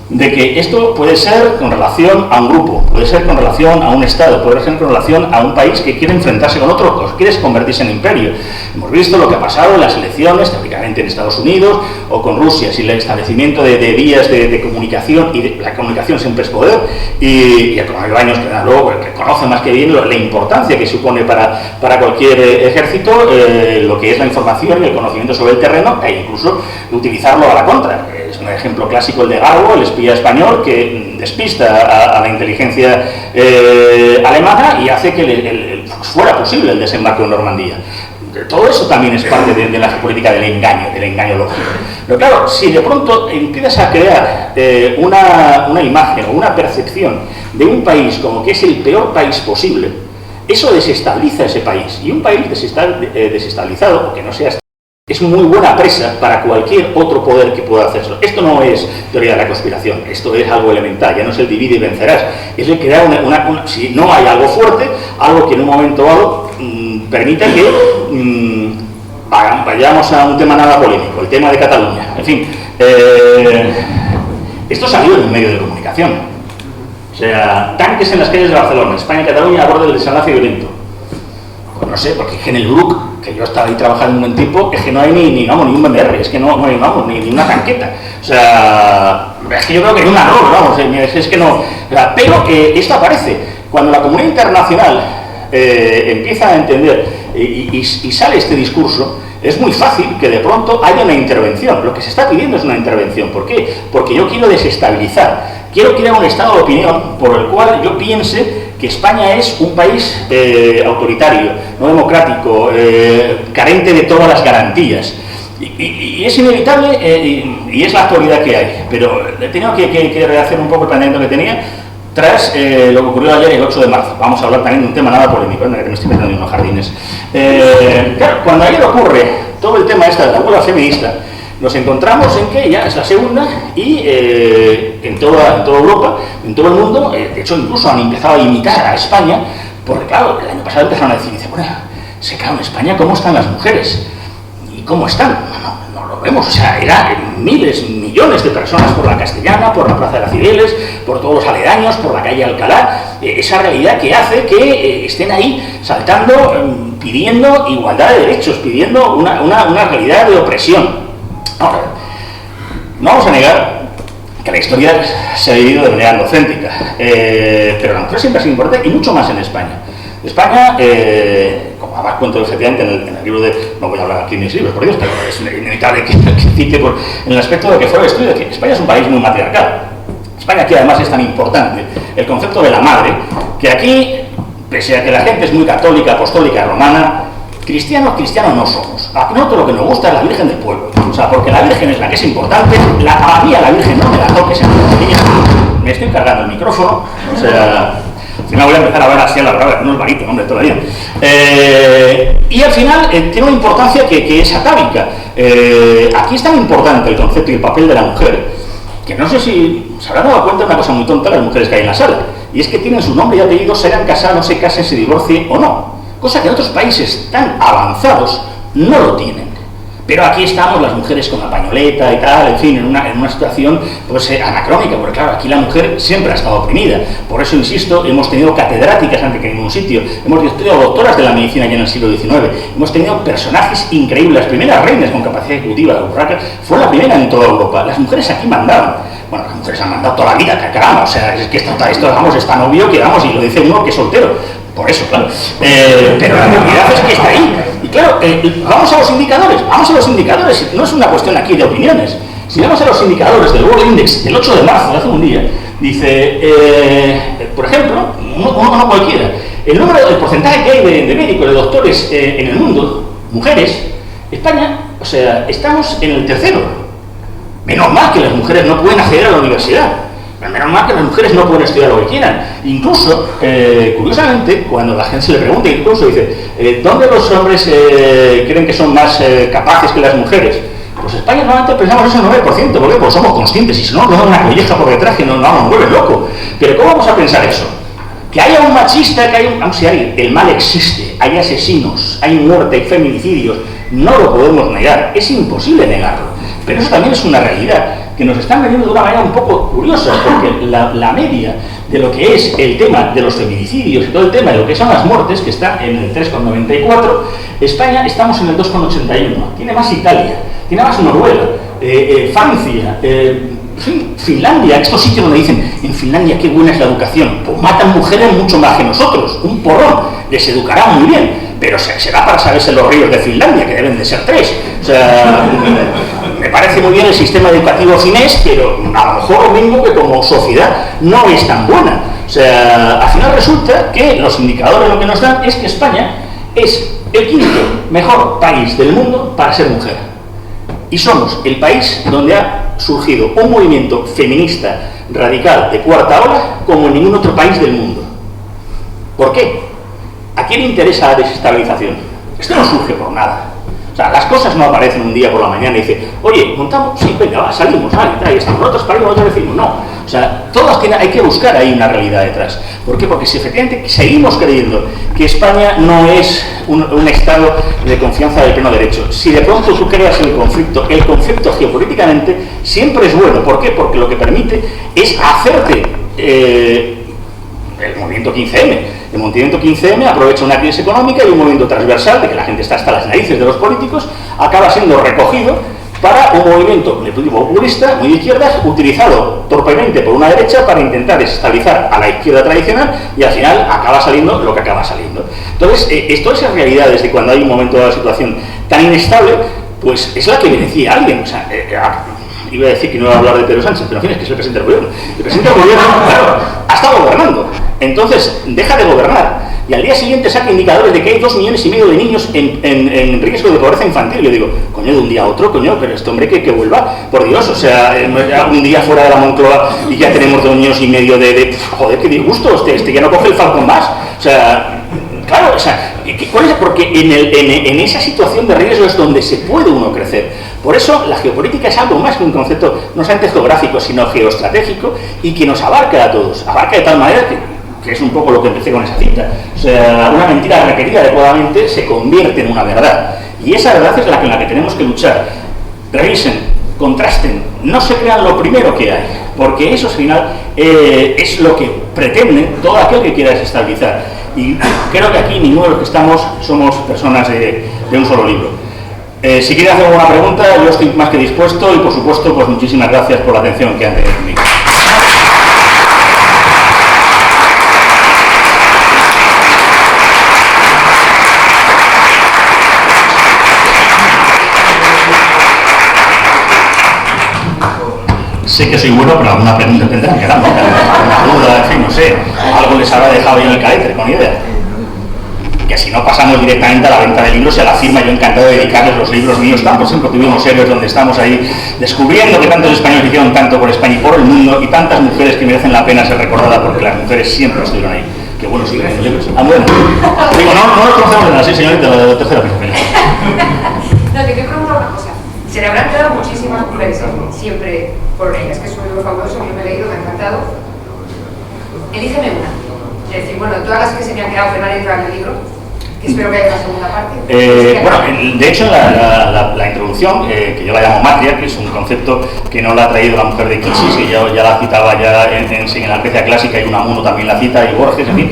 de que esto puede ser con relación a un grupo, puede ser con relación a un Estado, puede ser con relación a un país que quiere enfrentarse con otro, o quiere convertirse en imperio. Hemos visto lo que ha pasado en las elecciones, típicamente en Estados Unidos, o con Rusia, si el establecimiento de vías de comunicación, y la comunicación siempre es poder, y el coronel Baños, que conoce más que bien la importancia que supone para cualquier ejército lo que es la información y el conocimiento sobre el terreno, e incluso utilizarlo a la contra. Es un ejemplo clásico el de Garbo, el espía español que despista a la inteligencia alemana y hace que fuera posible el desembarco en Normandía. Todo eso también es parte de la geopolítica del engaño lógico. Pero claro, si de pronto empiezas a crear una imagen o una percepción de un país como que es el peor país posible, eso desestabiliza ese país. Y un país desestabilizado, o que no sea, es muy buena presa para cualquier otro poder que pueda hacerlo. Esto no es teoría de la conspiración, esto es algo elemental, ya no es el divide y vencerás, es el crear si no hay algo fuerte, algo que en un momento dado permita que vayamos a un tema nada polémico, el tema de Cataluña. En fin, esto salió en un medio de comunicación. O sea, tanques en las calles de Barcelona, España y Cataluña a borde del desenlace violento. Pues no sé, porque en el Bruc, que yo estaba ahí trabajando un buen tiempo, es que no hay ni un BMR, es que no hay ni una tanqueta. O sea, es que yo creo que hay un error, vamos, es que no. Pero esto aparece. Cuando la comunidad internacional empieza a entender y sale este discurso, es muy fácil que de pronto haya una intervención. Lo que se está pidiendo es una intervención. ¿Por qué? Porque yo quiero desestabilizar. Quiero crear un estado de opinión por el cual yo piense que España es un país autoritario, no democrático, carente de todas las garantías. Y es inevitable y es la actualidad que hay. Pero he tenido que rehacer un poco el planteamiento que tenía tras lo que ocurrió ayer el 8 de marzo. Vamos a hablar también de un tema nada polémico, que me estoy metiendo en los jardines. Claro, cuando ayer ocurre todo el tema de la huelga feminista, nos encontramos en que ya es la segunda y en toda Europa, en todo el mundo, de hecho incluso han empezado a imitar a España, porque claro, el año pasado empezaron a decir, bueno, se cae en España, ¿cómo están las mujeres? ¿Y cómo están? No lo vemos, o sea, eran miles, millones de personas por la Castellana, por la Plaza de las Cibeles, por todos los aledaños, por la calle Alcalá, esa realidad que hace que estén ahí saltando, pidiendo igualdad de derechos, pidiendo una realidad de opresión. No vamos a negar que la historia se ha vivido de manera androcéntrica, pero la mujer siempre ha sido importante y mucho más en España. España, como además cuento efectivamente en el libro de, no voy a hablar aquí en mis libros, por Dios, pero es inevitable que cite en el aspecto de que fue el estudio de que España es un país muy matriarcal. España aquí además es tan importante el concepto de la madre, que aquí, pese a que la gente es muy católica, apostólica, romana, cristianos no somos. A nosotros lo que nos gusta es la Virgen del pueblo. O sea, porque la Virgen es la que es importante, a mí a la Virgen no me la toques en la me estoy cargando el micrófono, o sea, al final voy a empezar a ver así a la palabra, no es bonito, hombre, todavía. Y al final tiene una importancia que es atávica. Aquí es tan importante el concepto y el papel de la mujer, que no sé si se habrán dado cuenta de una cosa muy tonta las mujeres que hay en la sala, y es que tienen su nombre y apellido, se hayan casado, no se casen, se divorcien o no. Cosa que en otros países tan avanzados no lo tienen. Pero aquí estamos las mujeres con la pañoleta y tal, en fin, en una situación pues, anacrónica, porque claro, aquí la mujer siempre ha estado oprimida. Por eso, insisto, hemos tenido catedráticas antes que en ningún sitio, hemos tenido doctoras de la medicina ya en el siglo XIX, hemos tenido personajes increíbles, las primeras reinas con capacidad ejecutiva, la Urraca, fue la primera en toda Europa. Las mujeres aquí mandaban. Bueno, las mujeres han mandado toda la vida, caramba, o sea, es que esto vamos, es tan obvio que vamos, y lo dice uno que es soltero. Por eso, claro. Pero la realidad es que está ahí. Y claro, vamos a los indicadores, no es una cuestión aquí de opiniones. Si vamos a los indicadores del World Index del 8 de marzo, de hace un día, dice, por ejemplo, uno cualquiera, el porcentaje que hay de médicos, de doctores en el mundo, mujeres, España, o sea, estamos en el tercero. Menos mal que las mujeres no pueden acceder a la universidad. Menos mal que las mujeres no pueden estudiar lo que quieran. Incluso, curiosamente, cuando la gente se le pregunta, incluso dice, ¿dónde los hombres creen que son más capaces que las mujeres? Pues en España normalmente pensamos eso el 9%, porque pues somos conscientes, y si no, nos da una colleja por detrás que nos vuelve loco. Pero ¿cómo vamos a pensar eso? Que haya un machista, que haya vamos a decir, el mal existe, hay asesinos, hay muerte, hay feminicidios, no lo podemos negar, es imposible negarlo. Pero eso también es una realidad que nos están vendiendo de una manera un poco curiosa, porque la media de lo que es el tema de los feminicidios y todo el tema de lo que son las muertes, que está en el 3,94, España estamos en el 2,81, tiene más Italia, tiene más Noruega, Francia, Finlandia, estos sitios donde dicen, en Finlandia qué buena es la educación, pues matan mujeres mucho más que nosotros, un porrón, les educarán muy bien, pero será para saberse los ríos de Finlandia, que deben de ser 3, o sea, me parece muy bien el sistema educativo finés, pero a lo mejor lo mismo que como sociedad no es tan buena, o sea, al final resulta que los indicadores lo que nos dan es que España es el quinto mejor país del mundo para ser mujer, y somos el país donde ha surgido un movimiento feminista radical de cuarta ola como en ningún otro país del mundo. ¿Por qué? ¿A quién le interesa la desestabilización? Esto no surge por nada. O sea, las cosas no aparecen un día por la mañana y dicen, oye, montamos, sí, venga, va, salimos, vale, ahí estamos, nosotros parimos, nosotros decimos, no. O sea, hay que buscar ahí una realidad detrás. ¿Por qué? Porque si efectivamente seguimos creyendo que España no es un estado de confianza del pleno derecho, si de pronto tú creas el conflicto geopolíticamente siempre es bueno. ¿Por qué? Porque lo que permite es hacerte el movimiento 15M. El movimiento 15M aprovecha una crisis económica y un movimiento transversal de que la gente está hasta las narices de los políticos, acaba siendo recogido para un movimiento populista, muy de izquierdas, utilizado torpemente por una derecha para intentar desestabilizar a la izquierda tradicional, y al final acaba saliendo lo que acaba saliendo. Entonces, todas esas realidades de cuando hay un momento de la situación tan inestable, pues es la que merecía alguien. O sea, iba a decir que no iba a hablar de Pedro Sánchez, pero en fin, es que es el presidente del gobierno. El presidente del gobierno, claro, ha estado gobernando. Entonces, deja de gobernar. Y al día siguiente saca indicadores de que hay 2,5 millones de niños en riesgo de pobreza infantil. Yo digo, coño, de un día a otro, coño, pero este hombre que vuelva, por Dios, o sea, un día fuera de la Moncloa y ya tenemos 2,5 millones de joder, qué disgusto, este ya no coge el Falcon más. O sea, claro, o sea, ¿cuál es? Porque en esa situación de riesgo es donde se puede uno crecer. Por eso la geopolítica es algo más que un concepto no solamente geográfico, sino geoestratégico, y que nos abarca a todos. Abarca de tal manera que es un poco lo que empecé con esa cita. O sea, una mentira requerida adecuadamente se convierte en una verdad. Y esa verdad es en la que tenemos que luchar. Revisen, contrasten, no se crean lo primero que hay, porque eso al final es lo que pretende todo aquel que quiera desestabilizar. Y creo que aquí ninguno de los que estamos somos personas de un solo libro. Si quieren hacer alguna pregunta, yo estoy más que dispuesto y, por supuesto, pues muchísimas gracias por la atención que han tenido conmigo. Sé que soy bueno, pero alguna pregunta tendrán que dar, ¿no? Una duda, en fin, no sé. Algo les habrá dejado yo en el carácter, con idea. Que si no pasamos directamente a la venta de libros y a la firma, yo encantado de dedicarles los libros míos. Por ejemplo, tuvimos series donde estamos ahí descubriendo que tantos españoles hicieron tanto por España y por el mundo, y tantas mujeres que merecen la pena ser recordadas, porque las mujeres siempre estuvieron ahí. Qué bueno sí, los libros. Ah, bueno. Digo, no lo conocemos de la señorita, de la tercera película. No, te quiero preguntar una cosa. Se le habrán quedado muchísimas mujeres, siempre por ellas, que es un libro fabuloso, yo me he leído, me ha encantado. Elígeme una. Es decir, bueno, de todas las que se me han quedado que nadie entra en el libro, que espero que haya una segunda parte. Bueno, de hecho, la introducción, que yo la llamo matria, que es un concepto que no la ha traído la mujer de Kisis, que yo ya la citaba ya en la Grecia clásica, y Unamuno también la cita, y Borges, en fin.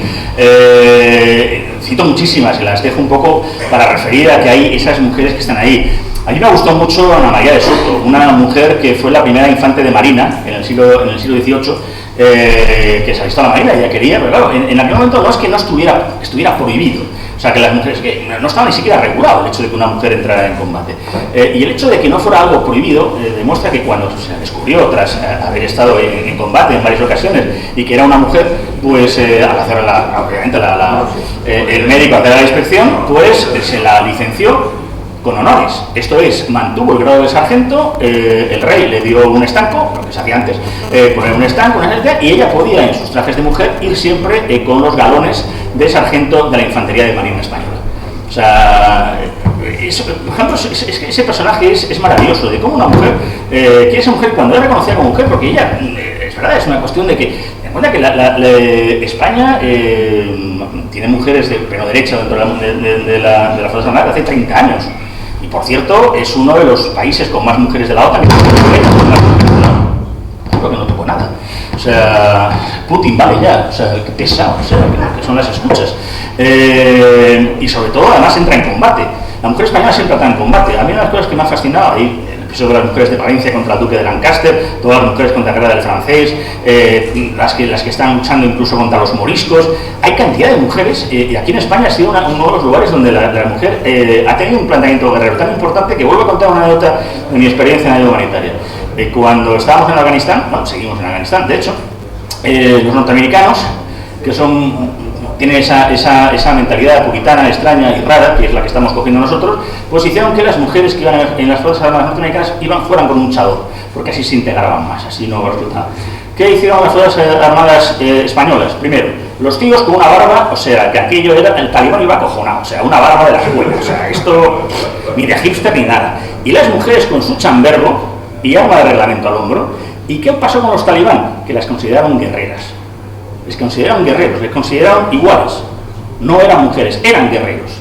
Cito muchísimas y las dejo un poco para referir a que hay esas mujeres que están ahí. A mí me gustó mucho Ana María de Soto, una mujer que fue la primera infante de marina en el siglo XVIII, que se alistó a la marina, ella quería, pero claro, en aquel momento no es que no estuviera prohibido. O sea, que las mujeres, que no estaba ni siquiera regulado el hecho de que una mujer entrara en combate. Y el hecho de que no fuera algo prohibido demuestra que cuando se descubrió, tras haber estado en combate en varias ocasiones, y que era una mujer, pues al hacer obviamente el médico hacer la inspección, pues se la licenció con honores. Esto es, mantuvo el grado de sargento, el rey le dio un estanco, lo que se hacía antes, poner un estanco, una energía, y ella podía, en sus trajes de mujer, ir siempre con los galones de sargento de la infantería de marina española. O sea, por ejemplo, ese personaje es maravilloso, de cómo una mujer, que esa mujer cuando es reconocida como mujer, porque ella, es verdad, es una cuestión de que, en cuenta que España tiene mujeres de pleno derecho dentro de las Fuerzas Armadas hace 30 años. Y por cierto, es uno de los países con más mujeres de la OTAN, que no tuvo nada. O sea, Putin vale ya, o sea, qué pesado, o sea, que son las escuchas. Y sobre todo, además, entra en combate. La mujer española siempre está en combate. A mí una de las cosas que me ha fascinado ahí, el episodio de las mujeres de Valencia contra el duque de Lancaster, todas las mujeres contra la guerra del francés, las que están luchando incluso contra los moriscos. Hay cantidad de mujeres, y aquí en España ha sido uno de los lugares donde la mujer ha tenido un planteamiento guerrero tan importante que vuelvo a contar una anécdota de mi experiencia en la ayuda humanitaria. Cuando estábamos en Afganistán, bueno, seguimos en Afganistán, de hecho, los norteamericanos, que tienen esa mentalidad puritana, extraña y rara, que es la que estamos cogiendo nosotros, pues hicieron que las mujeres que iban en las Fuerzas Armadas norteamericanas fueran con un chador, porque así se integraban más, así no resultaba. ¿Qué hicieron las Fuerzas Armadas españolas? Primero, los tíos con una barba, o sea, que aquello era, el talibán iba acojonado, o sea, una barba de la escuela, o sea, esto ni de hipster ni nada. Y las mujeres con su chambergo y arma de reglamento al hombro. ¿Y qué pasó con los talibán? Que las consideraron guerreras. Les consideraron guerreros, les consideraron iguales. No eran mujeres, eran guerreros.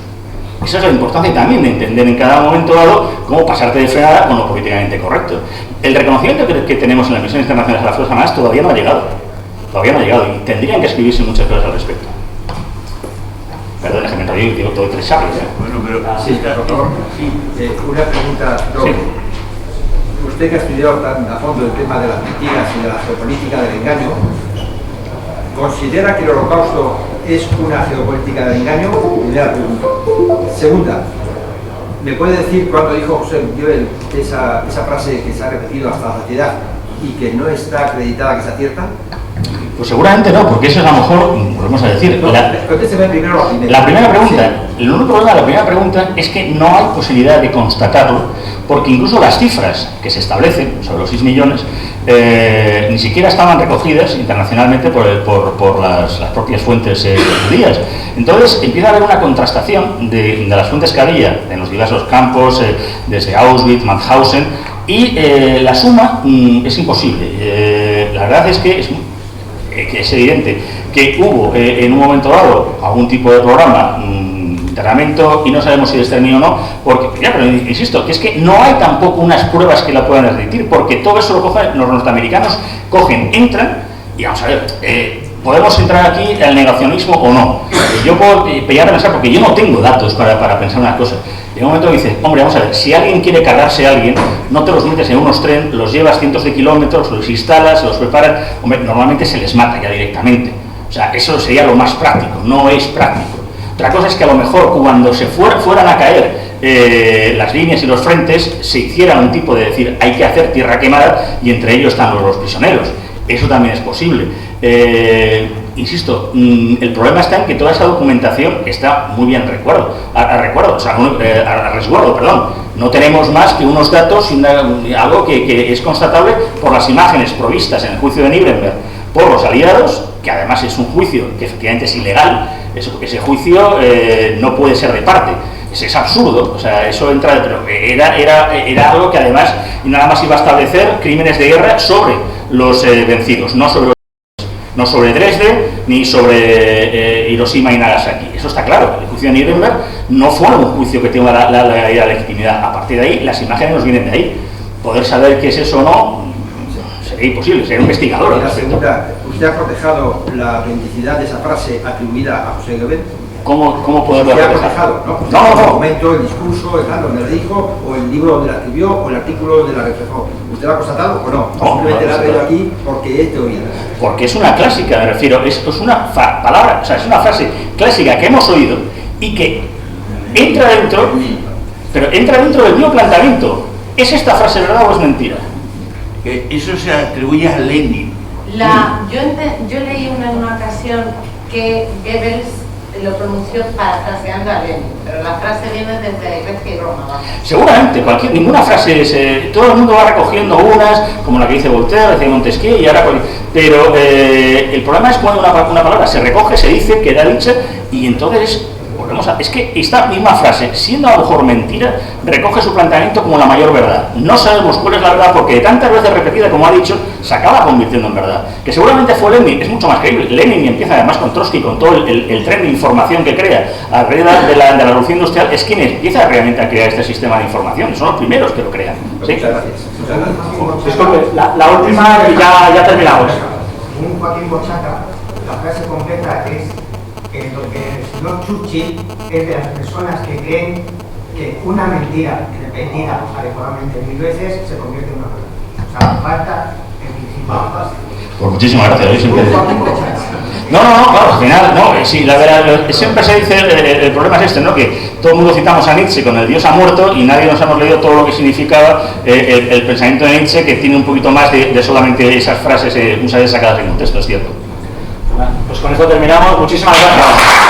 Esa es la importancia también de entender en cada momento dado cómo pasarte de frenada con lo políticamente correcto. El reconocimiento que tenemos en las misiones internacionales de las Fuerzas Armadas todavía no ha llegado. Todavía no ha llegado y tendrían que escribirse muchas cosas al respecto. Perdón, es que me enrollé y digo todo tres sables. Bueno, pero sí, doctor, sí, una pregunta doble. Sí. Usted que ha estudiado tan a fondo el tema de las mentiras y de la geopolítica del engaño, ¿considera que el Holocausto es una geopolítica del engaño? Primera pregunta. Segunda, ¿me puede decir cuándo dijo José Llull esa frase que se ha repetido hasta la saciedad y que no está acreditada que sea cierta? Pues seguramente no, porque eso es a lo mejor, volvemos a decir, contésteme primero la primera pregunta. Sí. El único problema de la primera pregunta es que no hay posibilidad de constatarlo, porque incluso las cifras que se establecen sobre los 6 millones ni siquiera estaban recogidas internacionalmente por las propias fuentes judías. Entonces empieza a haber una contrastación de las fuentes que había en los diversos campos, desde Auschwitz, Mauthausen, y la suma es imposible. La verdad es que es evidente que hubo en un momento dado algún tipo de programa internamiento y no sabemos si de exterminio o no, porque, pero insisto, que es que no hay tampoco unas pruebas que la puedan desmentir, porque todo eso lo cogen los norteamericanos, entran y vamos a ver, ¿podemos entrar aquí al negacionismo o no? Yo puedo pillar a pensar, porque yo no tengo datos para pensar una cosa. En un momento dice, hombre, vamos a ver, si alguien quiere cargarse a alguien, no te los metes en unos trenes, los llevas cientos de kilómetros, los instalas, los preparas, hombre, normalmente se les mata ya directamente. O sea, eso sería lo más práctico, no es práctico. Otra cosa es que a lo mejor cuando se fueran a caer las líneas y los frentes, se hiciera un tipo de decir, hay que hacer tierra quemada, y entre ellos están los prisioneros. Eso también es posible. Insisto, el problema está en que toda esa documentación está muy bien a resguardo. No tenemos más que unos datos, algo que es constatable por las imágenes provistas en el juicio de Nuremberg por los aliados, que además es un juicio que efectivamente es ilegal. Ese juicio no puede ser de parte. Es absurdo, o sea, eso entra, pero era algo que además nada más iba a establecer crímenes de guerra sobre los vencidos, no sobre Dresde ni sobre Hiroshima y Nagasaki. Eso está claro. El juicio de Nuremberg no fue un juicio que tenga la legitimidad. A partir de ahí, las imágenes nos vienen de ahí. Poder saber qué es eso o no sería imposible, sería un investigador. La segunda, ¿usted ha protejado la autenticidad de esa frase atribuida a José Goebbels? ¿Cómo poderlo ¿Usted ha proteger? protejado? No. El documento, el discurso, donde lo dijo, o el libro donde la escribió, o el artículo donde la reflejó. ¿Usted lo ha constatado o no? Simplemente la ha traído aquí porque es teoría. Porque es una clásica, me refiero, es una palabra, o sea, es una frase clásica que hemos oído y que entra dentro del mismo planteamiento. ¿Es esta frase verdad o es mentira? Eso se atribuye a Lenin. Yo leí en una ocasión que Goebbels lo pronunció parafraseando a Lenin, pero la frase viene desde Grecia y Roma. ¿Vale? Seguramente, ninguna frase todo el mundo va recogiendo unas, como la que dice Voltaire, la que dice Montesquieu, y ahora pero el problema es cuando una palabra se recoge, se dice, queda dicha, y entonces es que esta misma frase, siendo a lo mejor mentira, recoge su planteamiento como la mayor verdad. No sabemos cuál es la verdad, porque de tantas veces repetida como ha dicho, se acaba convirtiendo en verdad. Que seguramente fue Lenin, es mucho más creíble. Lenin, y empieza además con Trotsky, con todo el tren de información que crea alrededor de la revolución industrial, es quien empieza realmente a crear este sistema de información. Son los primeros que lo crean. ¿Sí? Muchas gracias. Disculpe, la última y ya terminamos. Según Joaquín Bochata, la frase completa es lo que el señor Churchill es de las personas que creen que una mentira repetida adecuadamente 1000 veces se convierte en una verdad. O sea, falta el principio. Pues muchísimas gracias. No, claro, al final, sí, la verdad, siempre se dice, el problema es ¿no? Que todo el mundo citamos a Nietzsche con el Dios ha muerto y nadie nos hemos leído todo lo que significaba el pensamiento de Nietzsche, que tiene un poquito más de solamente esas frases muchas veces sacadas en contexto, es cierto. Pues con esto terminamos. Muchísimas gracias.